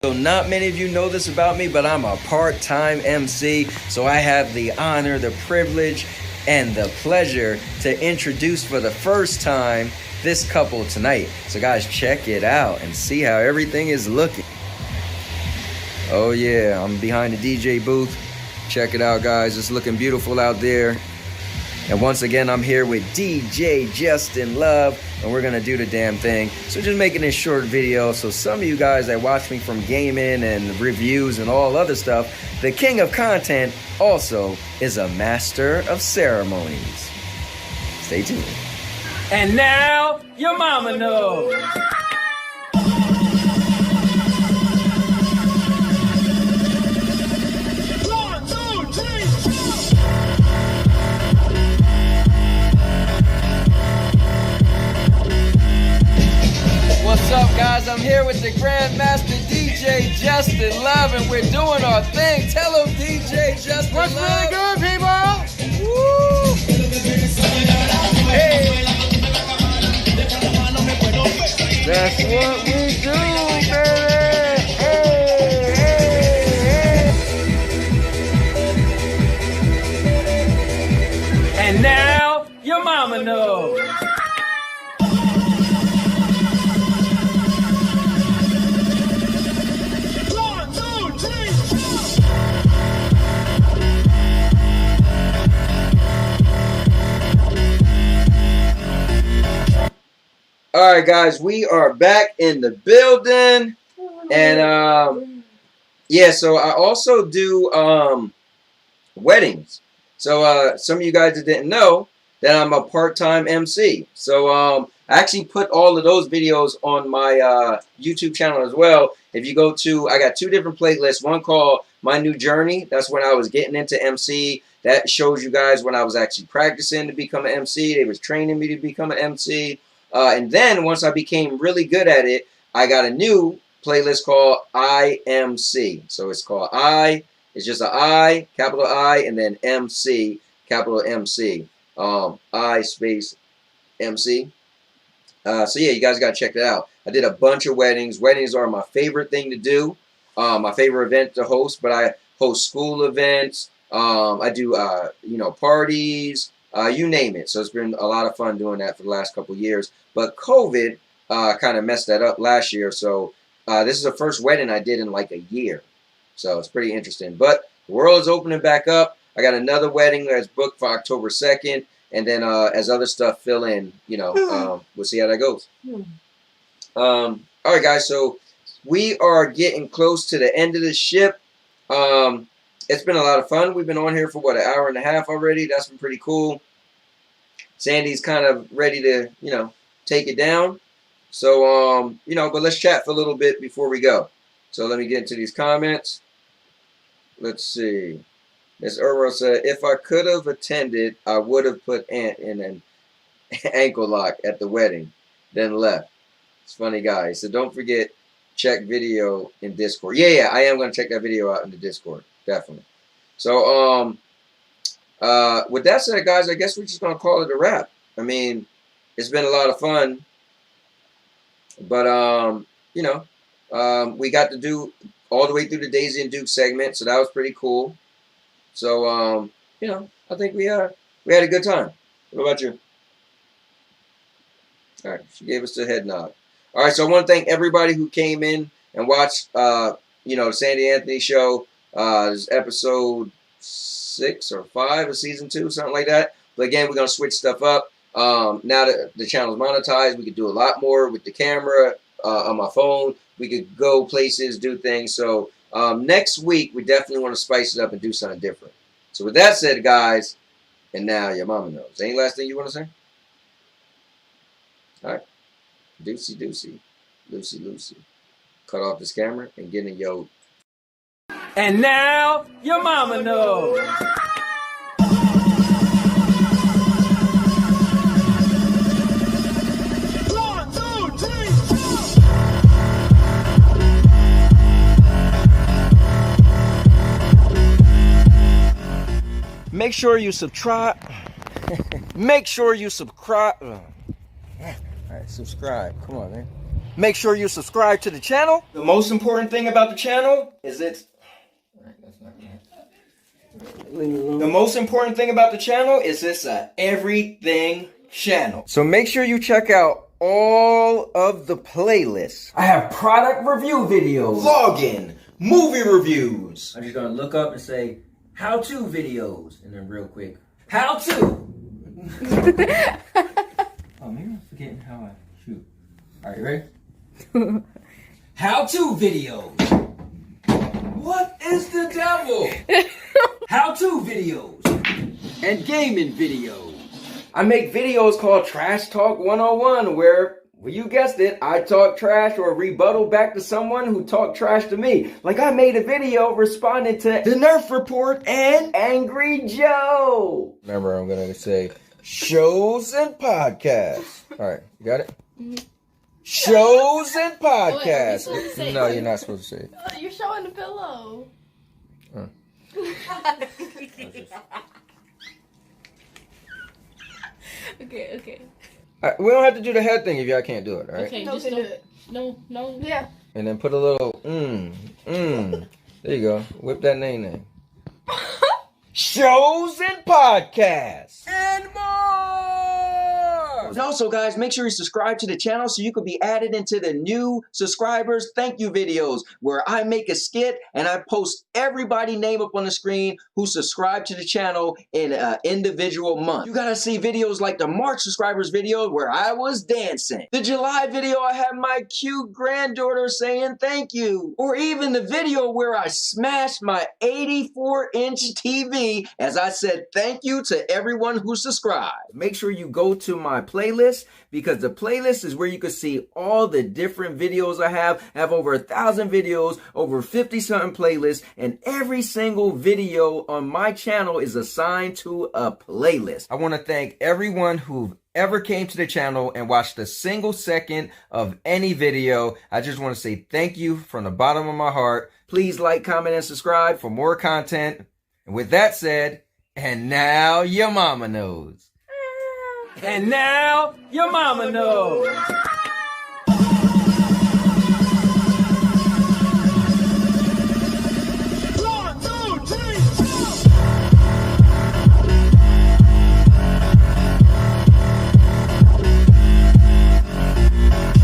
So not many of you know this about me, but I'm a part-time MC. So I have the honor, the privilege, and the pleasure to introduce for the first time this couple tonight. So guys, check it out and see how everything is looking. Oh yeah, I'm behind the DJ booth. Check it out, guys. It's looking beautiful out there. And once again, I'm here with DJ Justin Love, and we're gonna do the damn thing. So just making this short video, so some of you guys that watch me from gaming and reviews and all other stuff, the king of content also is a master of ceremonies. Stay tuned. And now, your mama knows. What's up, guys? I'm here with the Grandmaster DJ Justin Love, and we're doing our thing. Tell them, DJ Justin Love. What's really good, people? Woo! Hey! That's what we do, baby! Hey, hey, hey! And now, your mama knows. All right, guys, we are back in the building, and yeah. So I also do weddings. So some of you guys that didn't know that I'm a part-time MC. So I actually put all of those videos on my YouTube channel as well. If you go to, I got two different playlists. One called My New Journey. That's when I was getting into MC. That shows you guys when I was actually practicing to become an MC. They was training me to become an MC. And then once I became really good at it, I got a new playlist called IMC. So it's called it's just an I, capital I, and then MC, capital MC. I space MC. So yeah, you guys got to check that out. I did a bunch of weddings. Weddings are my favorite thing to do. My favorite event to host, but I host school events. I do, parties, you name it. So it's been a lot of fun doing that for the last couple of years. But COVID kind of messed that up last year. So this is the first wedding I did in like a year. So it's pretty interesting. But the world is opening back up. I got another wedding that's booked for October 2nd. And then as other stuff fill in, we'll see how that goes. All right, guys. So we are getting close to the end of the ship. It's been a lot of fun. We've been on here for, what, an hour and a half already. That's been pretty cool. Sandy's kind of ready to, take it down. So, but let's chat for a little bit before we go. So let me get into these comments. Let's see. Ms. Earl said, if I could have attended, I would have put Aunt in an ankle lock at the wedding, then left. It's funny, guys. So don't forget, check video in Discord. Yeah, I am going to check that video out in the Discord. Definitely. So, with that said, guys, I guess we're just going to call it a wrap. I mean, it's been a lot of fun. But, we got to do all the way through the Daisy and Duke segment, so that was pretty cool. So, I think we had a good time. What about you? All right, she gave us the head nod. All right, so I want to thank everybody who came in and watched, the Sandy Anthony show. This is episode 6 or 5 of season 2, something like that. But again, we're gonna switch stuff up. Now that the channel's monetized, we could do a lot more with the camera on my phone. We could go places, do things. So next week, we definitely want to spice it up and do something different. So with that said, guys, and now your mama knows. Any last thing you want to say? All right. Deucey, deucey. Lucy, Lucy. Cut off this camera and get in your... And now, your mama knows. Make sure you subscribe. Make sure you subscribe. All right, subscribe. Come on, man. Make sure you subscribe to the channel. The most important thing about the channel is it's... The most important thing about the channel is it's a everything channel. So make sure you check out all of the playlists. I have product review videos, vlogging, movie reviews. I'm just gonna look up and say how-to videos, and then real quick, how-to. Oh, maybe I'm forgetting how I shoot. All right, ready? How-to videos. What is the devil? How-to videos and gaming videos. I make videos called Trash Talk 101 where, well, you guessed it, I talk trash or rebuttal back to someone who talked trash to me. Like I made a video responding to the Nerf Report and Angry Joe. Remember, I'm going to say shows and podcasts. All right, you got it? Mm-hmm. Shows and podcasts. Wait, no, you're not supposed to say it. You're showing the pillow. Okay. We don't have to do the head thing if y'all can't do it, all right? Okay, just do it. No, yeah. And then put a little, There you go. Whip that name. Shows and podcasts. And more! And also, guys, make sure you subscribe to the channel so you can be added into the new subscribers thank you videos where I make a skit and I post everybody name up on the screen who subscribed to the channel in an individual month. You gotta see videos like the March subscribers video where I was dancing. The July video I had my cute granddaughter saying thank you. Or even the video where I smashed my 84-inch TV as I said thank you to everyone who subscribed. Make sure you go to my playlist because the playlist is where you can see all the different videos I have. I have over 1,000 videos, over 50-something playlists, and every single video on my channel is assigned to a playlist. I want to thank everyone who ever came to the channel and watched a single second of any video. I just want to say thank you from the bottom of my heart. Please like, comment, and subscribe for more content. And with that said, and now your mama knows. And now your mama knows.